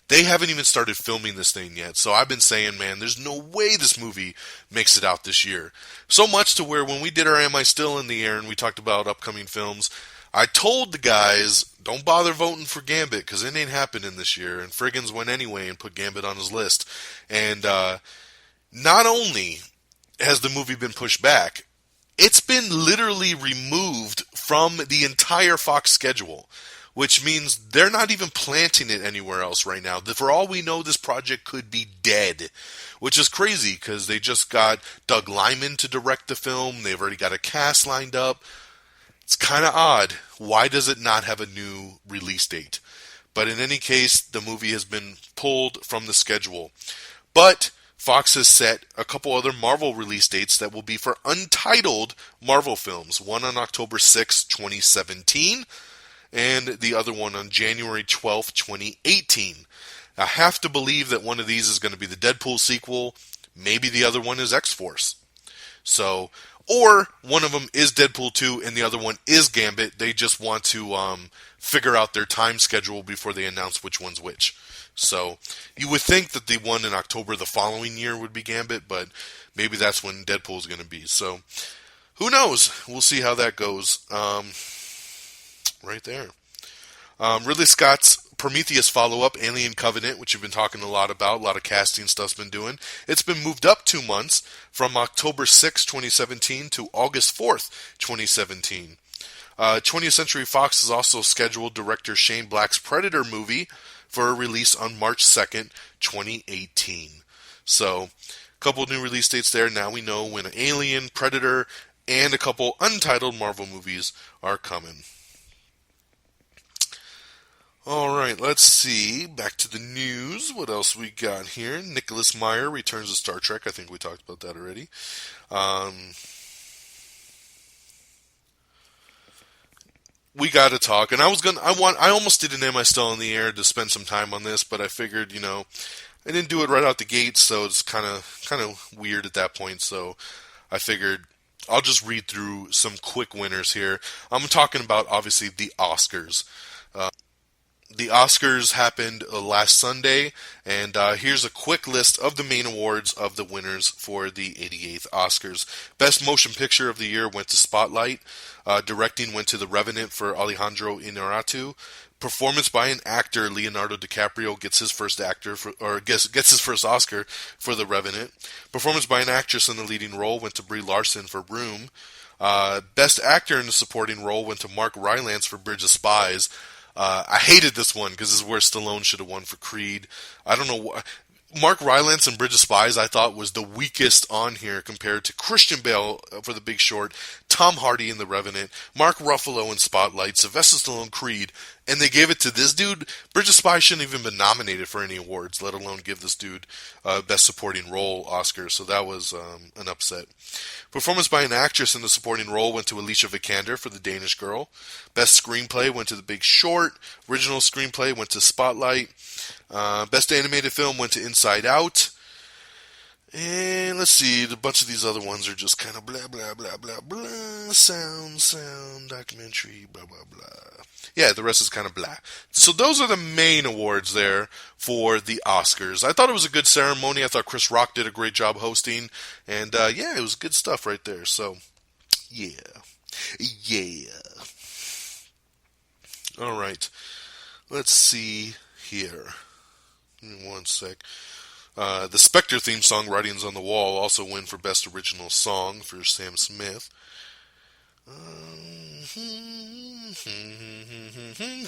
They haven't even started filming this thing yet, so I've been saying, man, there's no way this movie makes it out this year. So much to where when we did our Am I Still in the Air and we talked about upcoming films, I told the guys, don't bother voting for Gambit because it ain't happening this year. And Friggins went anyway and put Gambit on his list. And not only has the movie been pushed back, it's been literally removed from the entire Fox schedule, which means they're not even planting it anywhere else right now. For all we know, this project could be dead, which is crazy because they just got Doug Liman to direct the film. They've already got a cast lined up. It's kind of odd. Why does it not have a new release date? But in any case, the movie has been pulled from the schedule. But Fox has set a couple other Marvel release dates that will be for untitled Marvel films. One on October 6, 2017, and the other one on January 12, 2018. I have to believe that one of these is going to be the Deadpool sequel. Maybe the other one is X-Force. So, or one of them is Deadpool 2 and the other one is Gambit. They just want to figure out their time schedule before they announce which one's which. So, you would think that the one in October the following year would be Gambit, but maybe that's when Deadpool is going to be. So, who knows? We'll see how that goes. Right there. Ridley Scott's Prometheus follow-up, Alien Covenant, which you've been talking a lot about, a lot of casting stuff's been doing. It's been moved up 2 months from October 6, 2017 to August 4th, 2017. 20th Century Fox has also scheduled director Shane Black's Predator movie for a release on March 2nd, 2018. So, a couple new release dates there. Now we know when Alien, Predator, and a couple untitled Marvel movies are coming. Alright, let's see. Back to the news. What else we got here? Nicholas Meyer returns to Star Trek. I think we talked about that already. We got to talk. And I almost did an Am I Still in the Air to spend some time on this, but I figured, I didn't do it right out the gate, so it's kind of weird at that point. So I figured I'll just read through some quick winners here. I'm talking about, obviously, the Oscars. The Oscars happened last Sunday, and here's a quick list of the main awards of the winners for the 88th Oscars. Best Motion Picture of the Year went to Spotlight. Directing went to The Revenant for Alejandro Inarritu. Performance by an actor, Leonardo DiCaprio gets his first gets his first Oscar for The Revenant. Performance by an actress in the leading role went to Brie Larson for Room. Best actor in the supporting role went to Mark Rylance for Bridge of Spies. I hated this one because this is where Stallone should have won for Creed. I don't know. Mark Rylance in Bridge of Spies I thought was the weakest on here compared to Christian Bale for The Big Short, Tom Hardy in The Revenant, Mark Ruffalo in Spotlight, Sylvester Stallone Creed, and they gave it to this dude. Bridge of Spies shouldn't even been nominated for any awards, let alone give this dude Best Supporting Role Oscar, so that was an upset. Performance by an actress in the supporting role went to Alicia Vikander for The Danish Girl. Best Screenplay went to The Big Short. Original Screenplay went to Spotlight. Best Animated Film went to Inside Out. And let's see, a bunch of these other ones are just kind of blah, blah, blah, blah, blah, sound, documentary, blah, blah, blah. Yeah, the rest is kind of blah. So those are the main awards there for the Oscars. I thought it was a good ceremony. I thought Chris Rock did a great job hosting. And, yeah, it was good stuff right there. So, yeah. All right. Let's see here. Give me one sec. The Spectre theme song, Writings on the Wall, also win for Best Original Song for Sam Smith.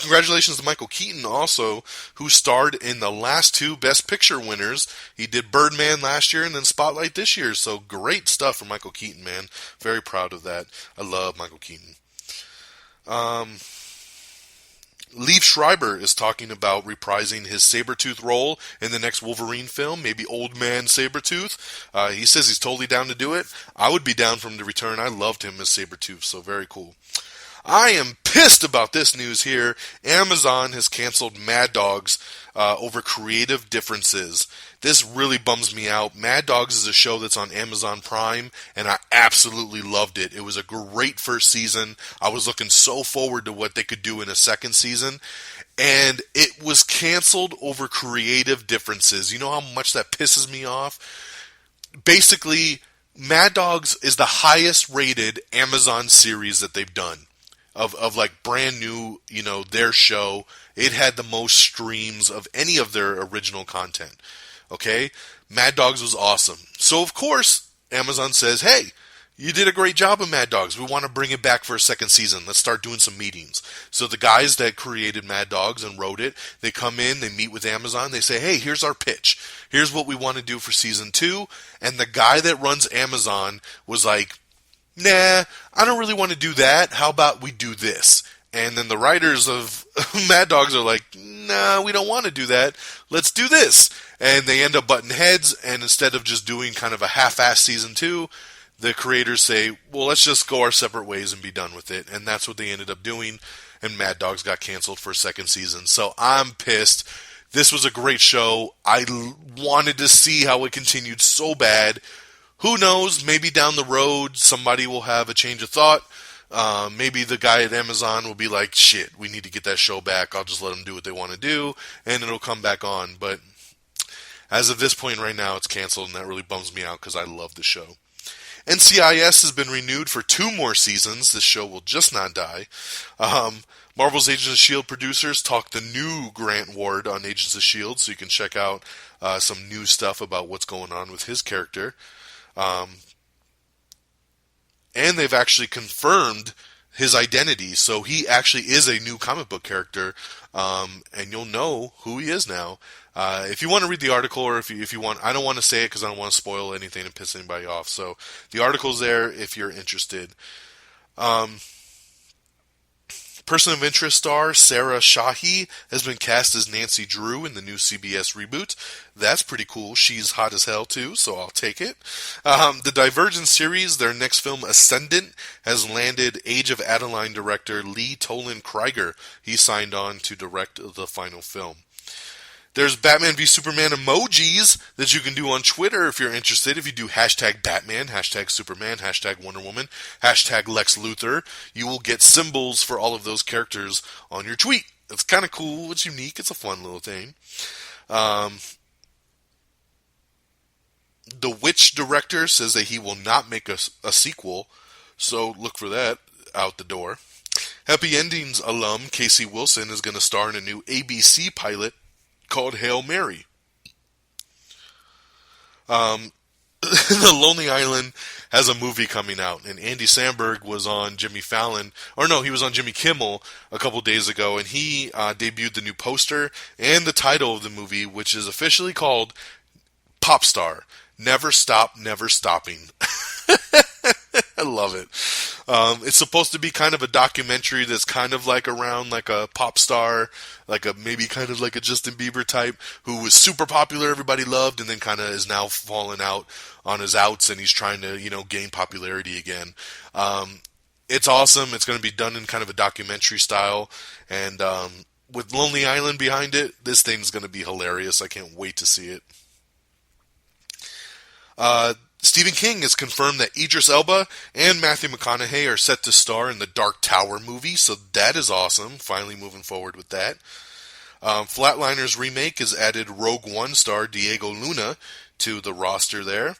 Congratulations to Michael Keaton also, who starred in the last two Best Picture winners. He did Birdman last year and then Spotlight this year, so great stuff for Michael Keaton, man. Very proud of that. I love Michael Keaton. Liev Schreiber is talking about reprising his Sabretooth role in the next Wolverine film, maybe Old Man Sabretooth. He says he's totally down to do it. I would be down for him to return. I loved him as Sabretooth, so very cool. I am pissed about this news here. Amazon has canceled Mad Dogs over creative differences. This really bums me out. Mad Dogs is a show that's on Amazon Prime, and I absolutely loved it. It was a great first season. I was looking so forward to what they could do in a second season, and it was canceled over creative differences. You know how much that pisses me off? Basically, Mad Dogs is the highest rated Amazon series that they've done. Of like brand new, their show. It had the most streams of any of their original content. Okay? Mad Dogs was awesome. So, of course, Amazon says, hey, you did a great job of Mad Dogs. We want to bring it back for a second season. Let's start doing some meetings. So the guys that created Mad Dogs and wrote it, they come in, they meet with Amazon, they say, hey, here's our pitch. Here's what we want to do for season 2. And the guy that runs Amazon was like, nah, I don't really want to do that. How about we do this? And then the writers of Mad Dogs are like, nah, we don't want to do that. Let's do this. And they end up butting heads, and instead of just doing kind of a half-assed season 2, the creators say, well, let's just go our separate ways and be done with it. And that's what they ended up doing, and Mad Dogs got canceled for a second season. So I'm pissed. This was a great show. I wanted to see how it continued so bad. Who knows? Maybe down the road somebody will have a change of thought. Maybe the guy at Amazon will be like, shit, we need to get that show back. I'll just let them do what they want to do, and it'll come back on. But as of this point right now, it's canceled, and that really bums me out because I love the show. NCIS has been renewed for 2 more seasons. This show will just not die. Marvel's Agents of S.H.I.E.L.D. producers talked the new Grant Ward on Agents of S.H.I.E.L.D., so you can check out some new stuff about what's going on with his character. And they've actually confirmed his identity, so he actually is a new comic book character, and you'll know who he is now. If you want to read the article, or if you want, I don't want to say it because I don't want to spoil anything and piss anybody off, so the article's there if you're interested. Person of interest star Sarah Shahi has been cast as Nancy Drew in the new CBS reboot. That's pretty cool. She's hot as hell too, so I'll take it. The Divergent series, their next film Ascendant, has landed Age of Adeline director Lee Toland Krieger. He signed on to direct the final film. There's Batman v Superman emojis that you can do on Twitter if you're interested. If you do hashtag Batman, hashtag Superman, hashtag Wonder Woman, hashtag Lex Luthor, you will get symbols for all of those characters on your tweet. It's kind of cool. It's unique. It's a fun little thing. The Witch director says that he will not make a sequel, so look for that out the door. Happy Endings alum Casey Wilson is going to star in a new ABC pilot called Hail Mary. The Lonely Island has a movie coming out, and Andy Samberg was on Jimmy Fallon, he was on Jimmy Kimmel a couple days ago, and he debuted the new poster and the title of the movie, which is officially called Pop Star, Never Stop, Never Stopping. I love it. It's supposed to be kind of a documentary that's kind of like around like a pop star, maybe kind of like a Justin Bieber type, who was super popular, everybody loved, and then kind of is now falling out on his outs, and he's trying to, gain popularity again. It's awesome. It's going to be done in kind of a documentary style, and with Lonely Island behind it, this thing's going to be hilarious. I can't wait to see it. Stephen King has confirmed that Idris Elba and Matthew McConaughey are set to star in the Dark Tower movie, so that is awesome. Finally moving forward with that. Flatliners remake has added Rogue One star Diego Luna to the roster there.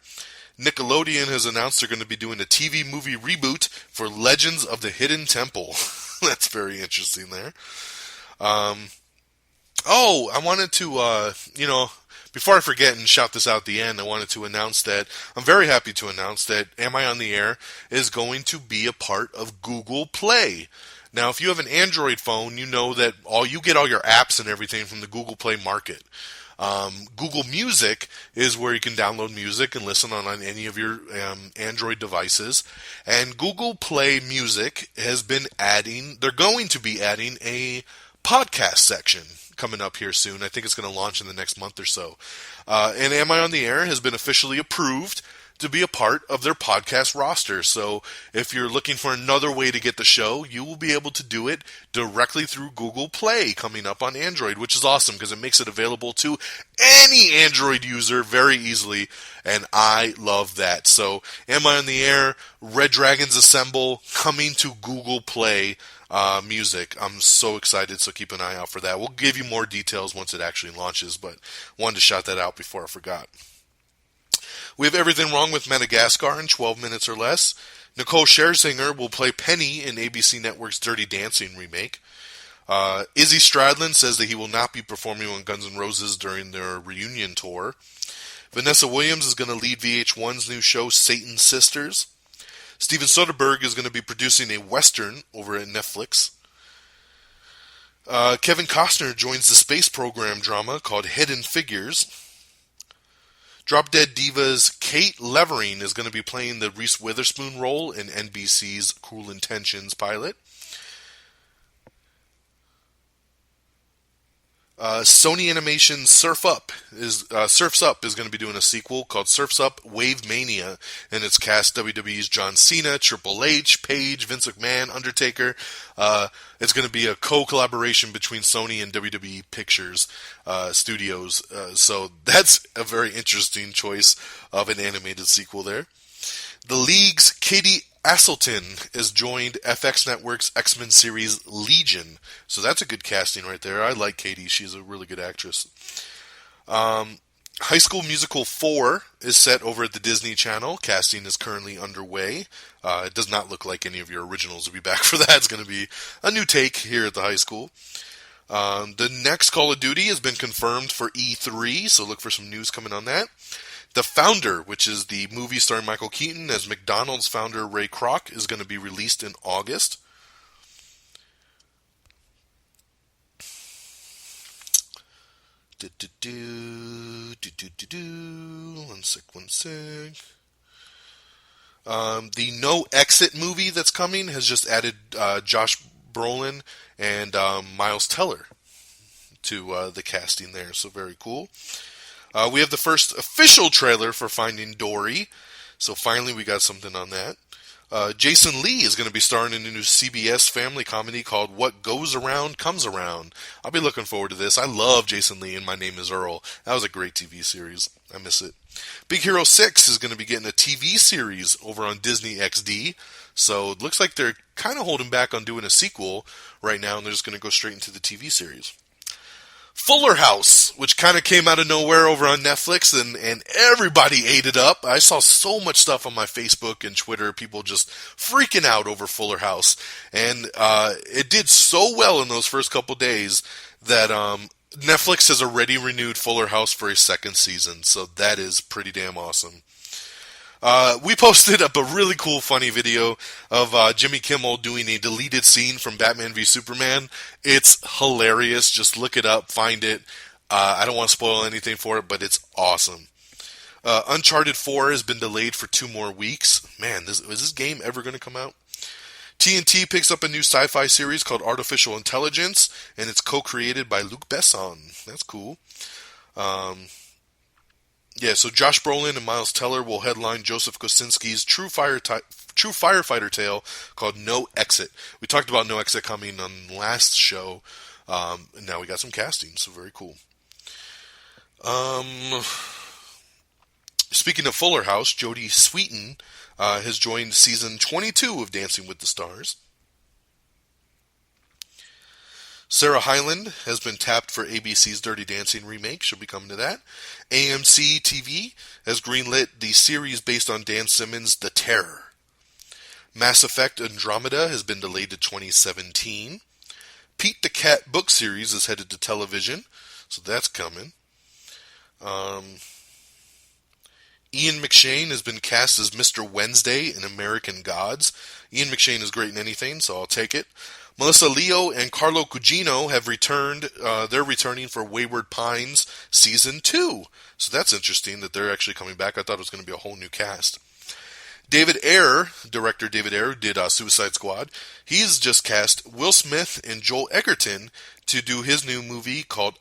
Nickelodeon has announced they're going to be doing a TV movie reboot for Legends of the Hidden Temple. That's very interesting there. Oh, I wanted to, before I forget and shout this out at the end, I wanted to announce that I'm very happy to announce that Am I on the Air is going to be a part of Google Play. Now, if you have an Android phone, you know that you get all your apps and everything from the Google Play market. Google Music is where you can download music and listen on any of your Android devices. And Google Play Music they're going to be adding a podcast section coming up here soon. I think it's going to launch in the next month or so. And Am I on the Air has been officially approved to be a part of their podcast roster. So if you're looking for another way to get the show, you will be able to do it directly through Google Play coming up on Android, which is awesome because it makes it available to any Android user very easily, and I love that. So Am I on the Air, Red Dragons Assemble, coming to Google Play music. I'm so excited, so keep an eye out for that. We'll give you more details once it actually launches, but wanted to shout that out before I forgot. We have Everything Wrong with Madagascar in 12 minutes or less. Nicole Scherzinger will play Penny in ABC Network's Dirty Dancing remake. Izzy Stradlin says that he will not be performing on Guns N' Roses during their reunion tour. Vanessa Williams is going to lead VH1's new show Satan's Sisters. Steven Soderbergh is going to be producing a Western over at Netflix. Kevin Costner joins the space program drama called Hidden Figures. Drop Dead Divas Kate Levering is going to be playing the Reese Witherspoon role in NBC's Cruel Intentions pilot. Sony Animation's Surf's Up is going to be doing a sequel called Surf's Up Wave Mania, and it's cast WWE's John Cena, Triple H, Paige, Vince McMahon, Undertaker. It's going to be a co-collaboration between Sony and WWE Pictures Studios, so that's a very interesting choice of an animated sequel there. The League's Katie Aselton has joined FX Network's X-Men series Legion. So that's a good casting right there. I like Katie. She's a really good actress. High School Musical 4 is set over at the Disney Channel. Casting is currently underway. It does not look like any of your originals will be back for that. It's going to be a new take here at the high school. The next Call of Duty has been confirmed for E3, so look for some news coming on that. The Founder, which is the movie starring Michael Keaton as McDonald's founder Ray Kroc, is going to be released in August. One sec. The No Exit movie that's coming has just added Josh Brolin and Miles Teller to the casting there, so very cool. We have the first official trailer for Finding Dory, so finally we got something on that. Jason Lee is going to be starring in a new CBS family comedy called What Goes Around Comes Around. I'll be looking forward to this. I love Jason Lee and My Name is Earl. That was a great TV series. I miss it. Big Hero 6 is going to be getting a TV series over on Disney XD, so it looks like they're kind of holding back on doing a sequel right now, and they're just going to go straight into the TV series. Fuller House, which kind of came out of nowhere over on Netflix, and everybody ate it up. I saw so much stuff on my Facebook and Twitter, people just freaking out over Fuller House. And it did so well in those first couple days that Netflix has already renewed Fuller House for a second season, so that is pretty damn awesome. We posted up a really cool, funny video of Jimmy Kimmel doing a deleted scene from Batman v Superman. It's hilarious. Just look it up, find it. I don't want to spoil anything for it, but it's awesome. Uncharted 4 has been delayed for 2 more weeks. Man, is this game ever going to come out? TNT picks up a new sci-fi series called Artificial Intelligence, and it's co-created by Luc Besson. That's cool. So Josh Brolin and Miles Teller will headline Joseph Kosinski's true firefighter tale called No Exit. We talked about No Exit coming on last show, and now we got some casting, so very cool. Speaking of Fuller House, Jodie Sweetin has joined season 22 of Dancing with the Stars. Sarah Hyland has been tapped for ABC's Dirty Dancing remake. She'll be coming to that. AMC TV has greenlit the series based on Dan Simmons' The Terror. Mass Effect Andromeda has been delayed to 2017. Pete the Cat book series is headed to television, so that's coming. Ian McShane has been cast as Mr. Wednesday in American Gods. Ian McShane is great in anything, so I'll take it. Melissa Leo and Carlo Gugino have returned. They're returning for Wayward Pines Season 2. So that's interesting that they're actually coming back. I thought it was going to be a whole new cast. Director David Ayer, who did Suicide Squad, he's just cast Will Smith and Joel Egerton to do his new movie called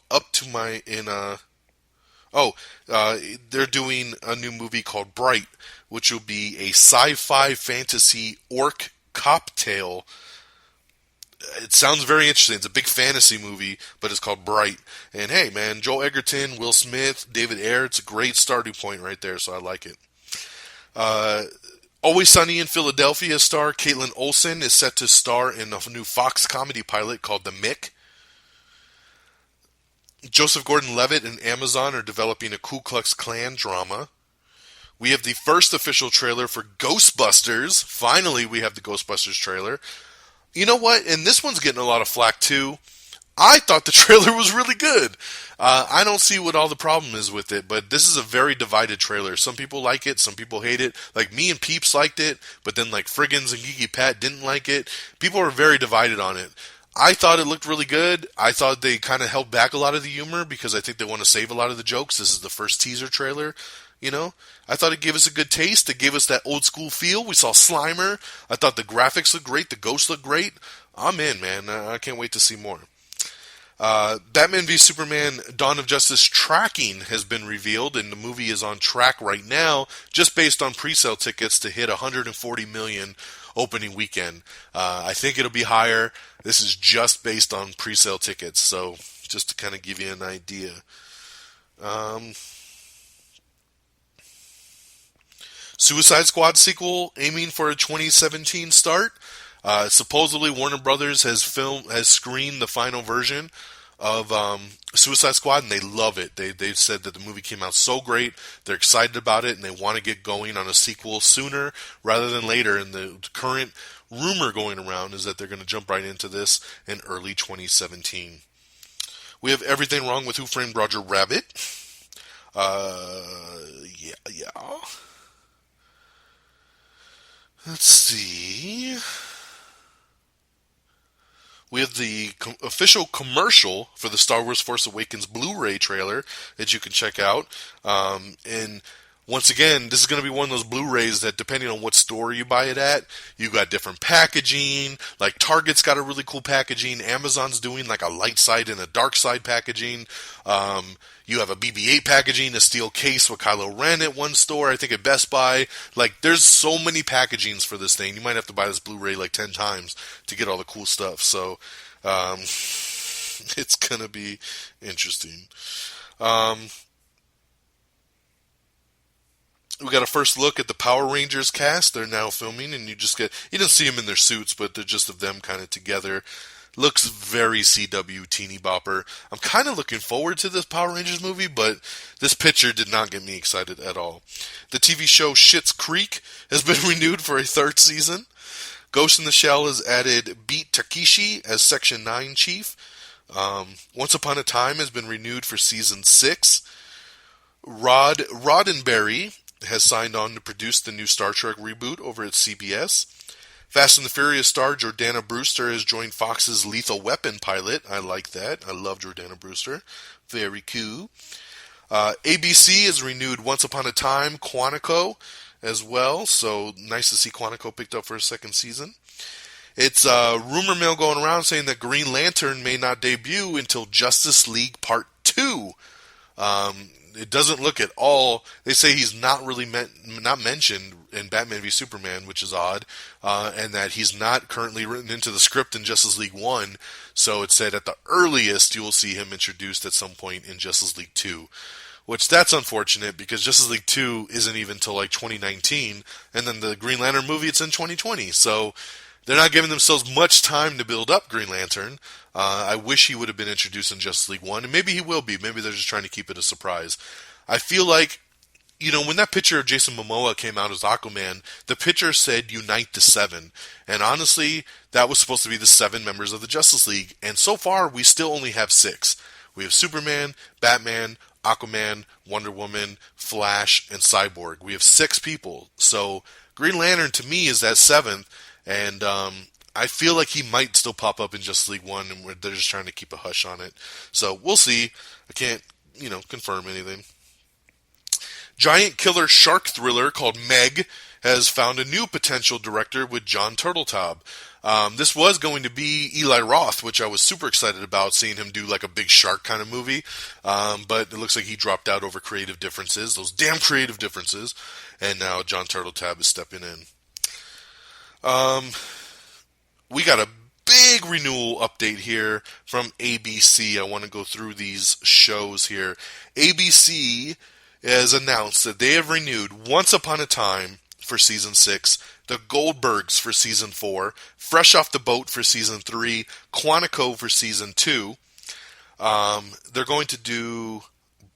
they're doing a new movie called Bright, which will be a sci-fi fantasy orc cop tale. It sounds very interesting. It's a big fantasy movie, but it's called Bright. And hey, man, Joel Egerton, Will Smith, David Ayer, it's a great starting point right there, so I like it. Always Sunny in Philadelphia star Caitlin Olsen is set to star in a new Fox comedy pilot called The Mick. Joseph Gordon-Levitt and Amazon are developing a Ku Klux Klan drama. We have the first official trailer for Ghostbusters. Finally, we have the Ghostbusters trailer. You know what? And this one's getting a lot of flack too. I thought the trailer was really good. I don't see what all the problem is with it, but this is a very divided trailer. Some people like it, some people hate it. Like me and Peeps liked it, but then like Friggins and Geeky Pat didn't like it. People are very divided on it. I thought it looked really good. I thought they kind of held back a lot of the humor because I think they want to save a lot of the jokes. This is the first teaser trailer, you know. I thought it gave us a good taste. It gave us that old school feel. We saw Slimer. I thought the graphics looked great. The ghosts looked great. I'm in, man. I can't wait to see more. Batman v Superman Dawn of Justice tracking has been revealed, and the movie is on track right now, just based on pre-sale tickets to hit 140 million opening weekend. I think it'll be higher. This is just based on pre-sale tickets, so just to kind of give you an idea. Suicide Squad sequel aiming for a 2017 start. Supposedly Warner Brothers has screened the final version of Suicide Squad, and they love it. They've said that the movie came out so great, they're excited about it, and they want to get going on a sequel sooner rather than later. And the current rumor going around is that they're going to jump right into this in early 2017. We have Everything Wrong with Who Framed Roger Rabbit. Yeah. Let's see. We have the official commercial for the Star Wars Force Awakens Blu-ray trailer that you can check out. And once again, this is going to be one of those Blu-rays that, depending on what store you buy it at, you got different packaging. Like Target's got a really cool packaging. Amazon's doing like a light side and a dark side packaging. You have a BB-8 packaging, a steel case with Kylo Ren at one store. I think at Best Buy. Like, there's so many packagings for this thing. You might have to buy this Blu-ray like 10 times to get all the cool stuff. So, it's going to be interesting. We got a first look at the Power Rangers cast. They're now filming, and you didn't see them in their suits, but they're just of them kind of together. Looks very CW teeny bopper. I'm kind of looking forward to this Power Rangers movie, but this picture did not get me excited at all. The TV show Schitt's Creek has been renewed for a third season. Ghost in the Shell has added Beat Takeshi as Section 9 chief. Once Upon a Time has been renewed for season 6. Rod Roddenberry has signed on to produce the new Star Trek reboot over at CBS. Fast and the Furious star Jordana Brewster has joined Fox's Lethal Weapon pilot. I like that. I love Jordana Brewster. Very cool. ABC has renewed Once Upon a Time Quantico as well, so nice to see Quantico picked up for a second season. It's rumor mill going around saying that Green Lantern may not debut until Justice League Part 2. It doesn't look at all. They say he's not really not mentioned in Batman v Superman, which is odd, and that he's not currently written into the script in Justice League 1. So it said at the earliest you will see him introduced at some point in Justice League 2, which that's unfortunate because Justice League 2 isn't even until like 2019, and then the Green Lantern movie, it's in 2020. So they're not giving themselves much time to build up Green Lantern. I wish he would have been introduced in Justice League 1, and maybe he will be. Maybe they're just trying to keep it a surprise. I feel like, when that picture of Jason Momoa came out as Aquaman, the picture said Unite the Seven. And honestly, that was supposed to be the 7 members of the Justice League. And so far, we still only have 6. We have Superman, Batman, Aquaman, Wonder Woman, Flash, and Cyborg. We have 6 people. So Green Lantern, to me, is that 7th. And I feel like he might still pop up in Justice League 1, and they're just trying to keep a hush on it. So we'll see. I can't, confirm anything. Giant killer shark thriller called Meg has found a new potential director with John Turteltaub. This was going to be Eli Roth, which I was super excited about, seeing him do like a big shark kind of movie. But it looks like he dropped out over creative differences, those damn creative differences. And now John Turteltaub is stepping in. We got a big renewal update here from ABC. I want to go through these shows here. ABC has announced that they have renewed Once Upon a Time for Season 6, The Goldbergs for Season 4, Fresh Off the Boat for Season 3, Quantico for Season 2. They're going to do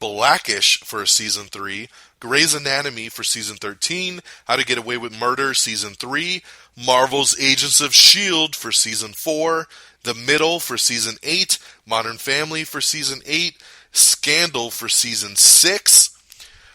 Blackish for Season 3, Grey's Anatomy for Season 13, How to Get Away with Murder Season 3, Marvel's Agents of S.H.I.E.L.D. for Season 4, The Middle for Season 8, Modern Family for Season 8, Scandal for Season 6.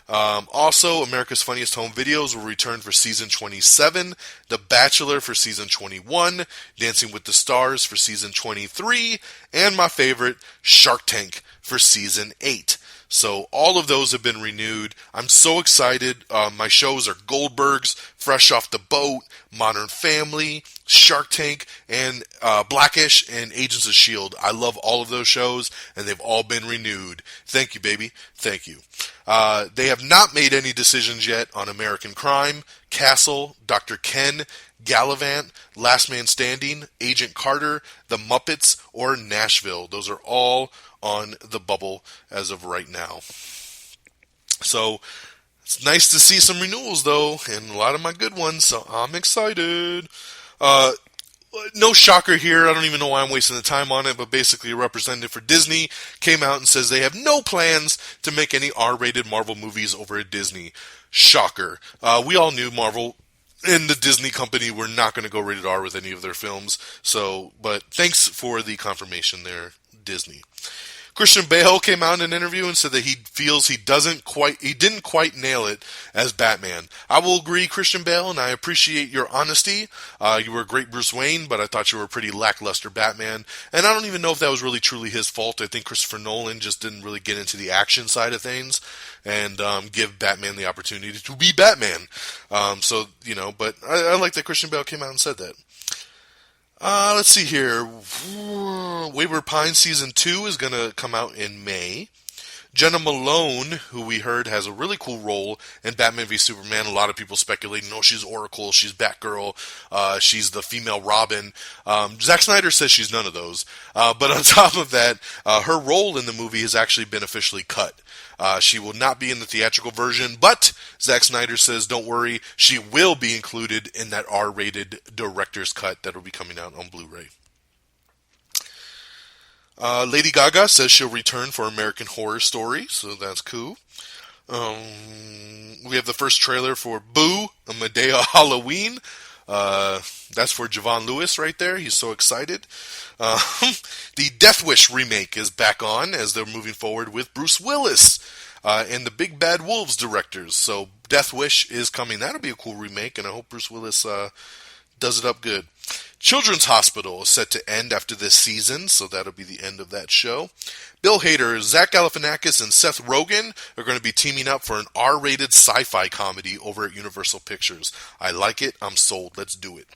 Also, America's Funniest Home Videos will return for Season 27, The Bachelor for Season 21, Dancing with the Stars for Season 23, and my favorite, Shark Tank for Season 8. So all of those have been renewed. I'm so excited. My shows are Goldbergs, Fresh Off the Boat, Modern Family, Shark Tank, and Blackish, and Agents of S.H.I.E.L.D. I love all of those shows, and they've all been renewed. Thank you, baby. Thank you. They have not made any decisions yet on American Crime, Castle, Dr. Ken, Gallivant, Last Man Standing, Agent Carter, The Muppets, or Nashville. Those are all on the bubble as of right now. So it's nice to see some renewals, though, and a lot of my good ones, so I'm excited. No shocker here. I don't even know why I'm wasting the time on it, but basically a representative for Disney came out and says they have no plans to make any R-rated Marvel movies over at Disney. Shocker. We all knew Marvel and the Disney company were not going to go rated R with any of their films. But thanks for the confirmation there, Disney. Christian Bale came out in an interview and said that he feels he didn't quite nail it as Batman. I will agree, Christian Bale, and I appreciate your honesty. You were a great Bruce Wayne, but I thought you were a pretty lackluster Batman. And I don't even know if that was really truly his fault. I think Christopher Nolan just didn't really get into the action side of things and give Batman the opportunity to be Batman. But I like that Christian Bale came out and said that. Let's see here. Wayward Pines Season 2 is going to come out in May. Jenna Malone, who we heard has a really cool role in Batman v Superman. A lot of people speculating, she's Oracle, she's Batgirl, she's the female Robin. Zack Snyder says she's none of those. But on top of that, her role in the movie has actually been officially cut. She will not be in the theatrical version, but Zack Snyder says, don't worry, she will be included in that R-rated director's cut that will be coming out on Blu-ray. Lady Gaga says she'll return for American Horror Story, so that's cool. We have the first trailer for Boo, A Madea Halloween. That's for Javon Lewis right there. He's so excited. The Death Wish remake is back on as they're moving forward with Bruce Willis and the Big Bad Wolves directors. So Death Wish is coming. That'll be a cool remake, and I hope Bruce Willis does it up good. Children's Hospital is set to end after this season, so that'll be the end of that show. Bill Hader, Zach Galifianakis, and Seth Rogen are going to be teaming up for an R-rated sci-fi comedy over at Universal Pictures. I like it. I'm sold. Let's do it.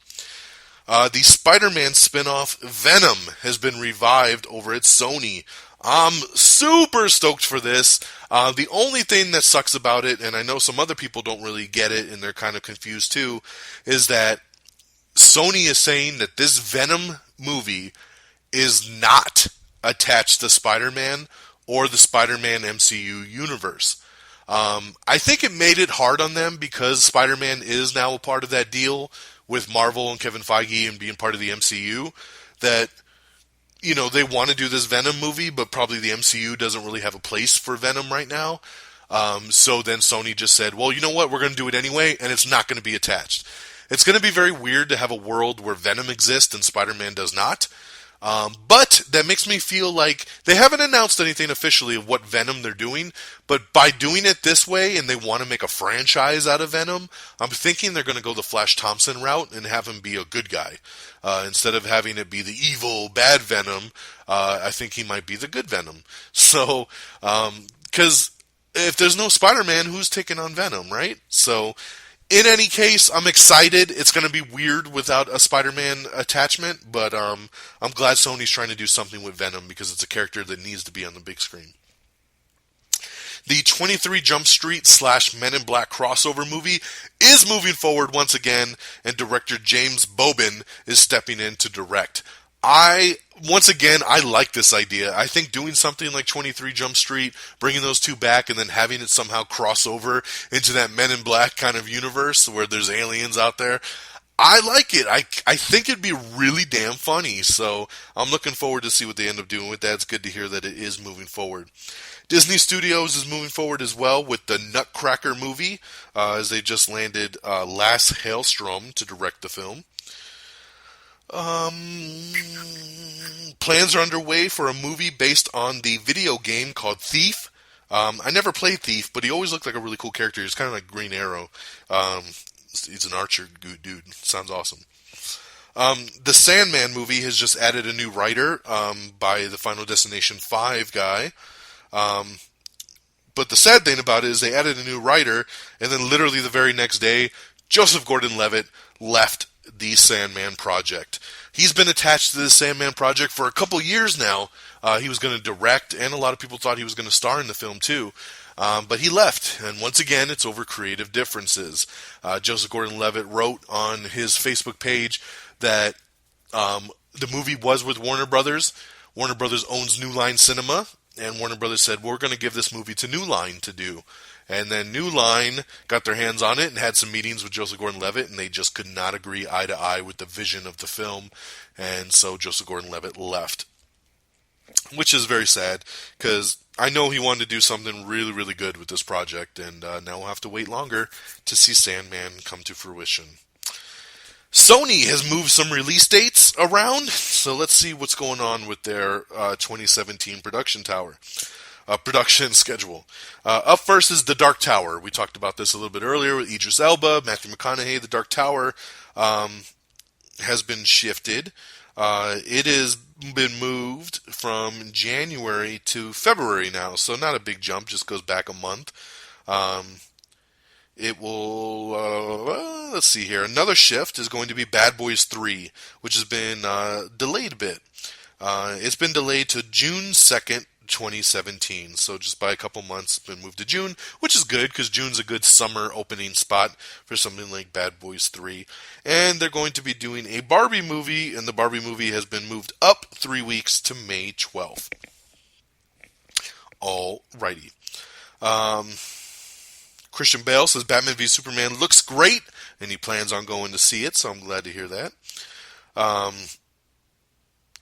The Spider-Man spin-off Venom has been revived over at Sony. I'm super stoked for this. The only thing that sucks about it, and I know some other people don't really get it and they're kind of confused too, is that Sony is saying that this Venom movie is not attached to Spider-Man or the Spider-Man MCU universe. I think it made it hard on them because Spider-Man is now a part of that deal with Marvel and Kevin Feige and being part of the MCU, that, they want to do this Venom movie, but probably the MCU doesn't really have a place for Venom right now. So then Sony just said, well, you know what? We're going to do it anyway, and it's not going to be attached. It's going to be very weird to have a world where Venom exists and Spider-Man does not. But that makes me feel like they haven't announced anything officially of what Venom they're doing, but by doing it this way and they want to make a franchise out of Venom, I'm thinking they're going to go the Flash Thompson route and have him be a good guy. Instead of having it be the evil, bad Venom, I think he might be the good Venom. So, because if there's no Spider-Man, who's taking on Venom, right? So, in any case, I'm excited. It's going to be weird without a Spider-Man attachment, but I'm glad Sony's trying to do something with Venom because it's a character that needs to be on the big screen. The 23 Jumpstreet / Men in Black crossover movie is moving forward once again, and director James Bobin is stepping in to direct. I like this idea. I think doing something like 23 Jump Street, bringing those two back, and then having it somehow cross over into that Men in Black kind of universe where there's aliens out there, I like it. I think it'd be really damn funny. So I'm looking forward to see what they end up doing with that. It's good to hear that it is moving forward. Disney Studios is moving forward as well with the Nutcracker movie, as they just landed Lasse Hallström to direct the film. Plans are underway for a movie based on the video game called Thief. I never played Thief, but he always looked like a really cool character. He's kind of like Green Arrow. He's an archer dude. Sounds awesome. The Sandman movie has just added a new writer by the Final Destination 5 guy. But the sad thing about it is they added a new writer, and then literally the very next day, Joseph Gordon-Levitt left the Sandman project. He's been attached to the Sandman project for a couple years now. He was going to direct, and a lot of people thought he was going to star in the film too. But he left, and once again, it's over creative differences. Joseph Gordon-Levitt wrote on his Facebook page that the movie was with Warner Brothers. Warner Brothers owns New Line Cinema, and Warner Brothers said, we're going to give this movie to New Line to do. And then New Line got their hands on it and had some meetings with Joseph Gordon-Levitt, and they just could not agree eye to eye with the vision of the film. And so Joseph Gordon-Levitt left, which is very sad because I know he wanted to do something really, really good with this project, and now we'll have to wait longer to see Sandman come to fruition. Sony has moved some release dates around, so let's see what's going on with their 2017 production schedule. Up first is The Dark Tower. We talked about this a little bit earlier with Idris Elba, Matthew McConaughey. The Dark Tower has been shifted. It has been moved from January to February now, so not a big jump, just goes back a month. It will, let's see here. Another shift is going to be Bad Boys 3, which has been delayed a bit. It's been delayed to June 2nd, 2017. So just by a couple months, it's been moved to June, which is good because June's a good summer opening spot for something like Bad Boys 3. And they're going to be doing a Barbie movie, and the Barbie movie has been moved up 3 weeks to May 12th. Alrighty. Christian Bale says Batman v Superman looks great, and he plans on going to see it, so I'm glad to hear that.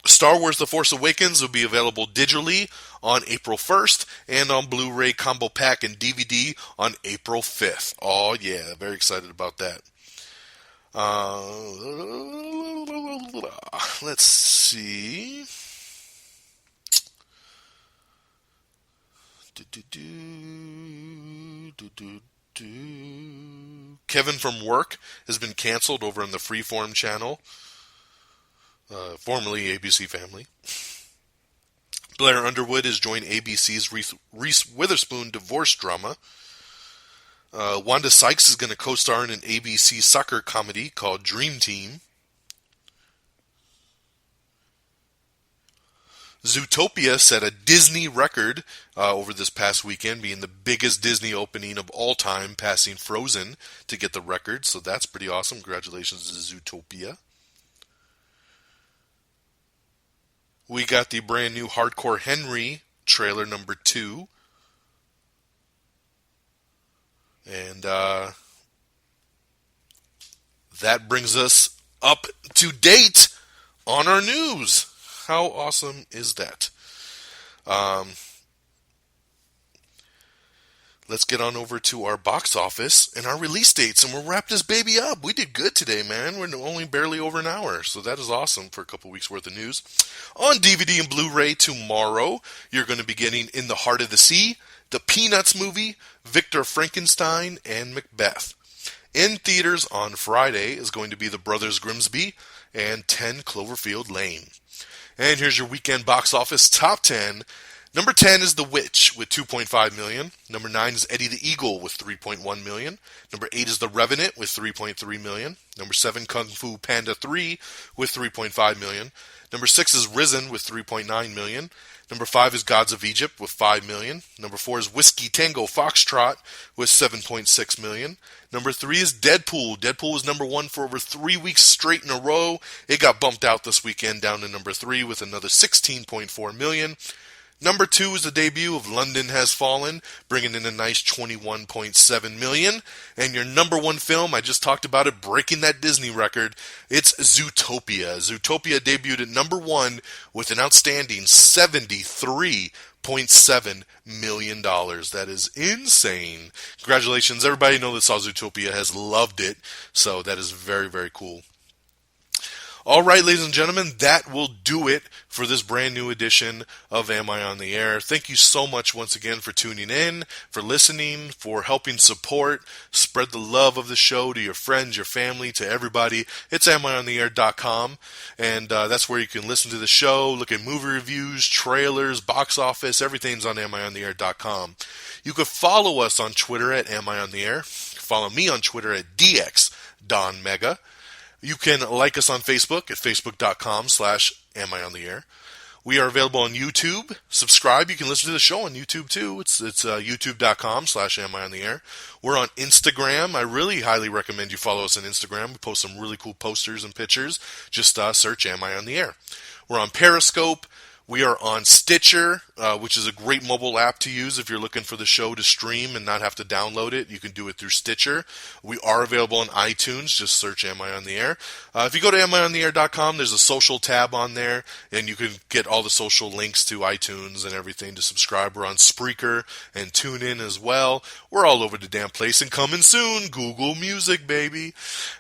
Star Wars The Force Awakens will be available digitally on April 1st, and on Blu-ray Combo Pack and DVD on April 5th. Oh yeah, very excited about that. Let's see. Kevin from Work has been canceled over on the Freeform channel, formerly ABC Family. Blair Underwood has joined ABC's Reese Witherspoon divorce drama. Wanda Sykes is going to co-star in an ABC soccer comedy called Dream Team. Zootopia set a Disney record over this past weekend, being the biggest Disney opening of all time, passing Frozen to get the record. So that's pretty awesome. Congratulations to Zootopia. We got the brand new Hardcore Henry trailer number 2. And that brings us up to date on our news. How awesome is that? let's get on over to our box office and our release dates, and we'll wrap this baby up. We did good today, man. We're only barely over an hour, so that is awesome for a couple weeks worth of news. On DVD and Blu-ray tomorrow, you're going to be getting In the Heart of the Sea, the Peanuts movie, Victor Frankenstein, and Macbeth. In theaters on Friday is going to be The Brothers Grimsby and 10 Cloverfield Lane. And here's your weekend box office top 10. Number 10 is The Witch with $2.5 million. Number 9 is Eddie the Eagle with $3.1 million. Number 8 is The Revenant with $3.3 million. Number 7, Kung Fu Panda 3 with $3.5 million. Number 6 is Risen with $3.9 million. Number 5 is Gods of Egypt with $5 million. Number 4 is Whiskey Tango Foxtrot with $7.6 million. Number 3 is Deadpool. Deadpool was number 1 for over 3 weeks straight in a row. It got bumped out this weekend down to number 3 with another $16.4 million. Number 2 is the debut of London Has Fallen, bringing in a nice $21.7 million. And your number 1 film, I just talked about it, breaking that Disney record, it's Zootopia. Zootopia debuted at number 1 with an outstanding $73.7 million. That is insane. Congratulations. Everybody that saw Zootopia has loved it. So that is very, very cool. All right, ladies and gentlemen, that will do it for this brand new edition of Am I on the Air. Thank you so much once again for tuning in, for listening, for helping support, spread the love of the show to your friends, your family, to everybody. It's amiontheair.com, and that's where you can listen to the show, look at movie reviews, trailers, box office, everything's on amiontheair.com. You can follow us on Twitter at amiontheair. Follow me on Twitter at DXDonMega. You can like us on Facebook at facebook.com/amiontheair. We are available on YouTube. Subscribe. You can listen to the show on YouTube too. It's youtube.com/amiontheair. We're on Instagram. I really highly recommend you follow us on Instagram. We post some really cool posters and pictures. Just search Am I on the Air. We're on Periscope. We are on Stitcher, which is a great mobile app to use if you're looking for the show to stream and not have to download it. You can do it through Stitcher. We are available on iTunes. Just search Am I on the Air. If you go to amiontheair.com, there's a social tab on there, and you can get all the social links to iTunes and everything to subscribe. We're on Spreaker and TuneIn as well. We're all over the damn place, and coming soon, Google Music, baby.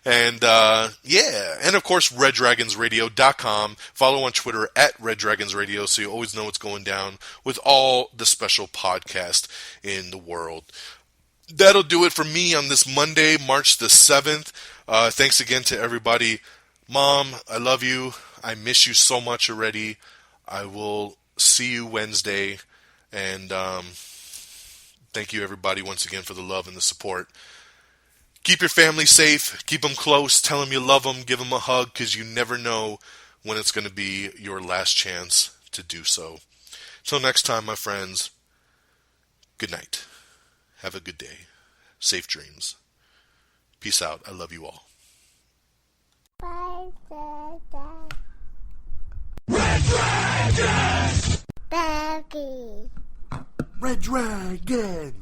And, and of course, RedDragonsRadio.com. Follow on Twitter at RedDragonsRadio, so you always know what's going down with all the special podcasts in the world. That'll do it for me on this Monday, March the 7th. Thanks again to everybody. Mom, I love you. I miss you so much already. I will see you Wednesday. And thank you, everybody, once again for the love and the support. Keep your family safe. Keep them close. Tell them you love them. Give them a hug, because you never know when it's going to be your last chance to do so. Till next time, my friends, good night. Have a good day. Safe dreams. Peace out. I love you all. Red Dragon! Baggy! Red Dragon!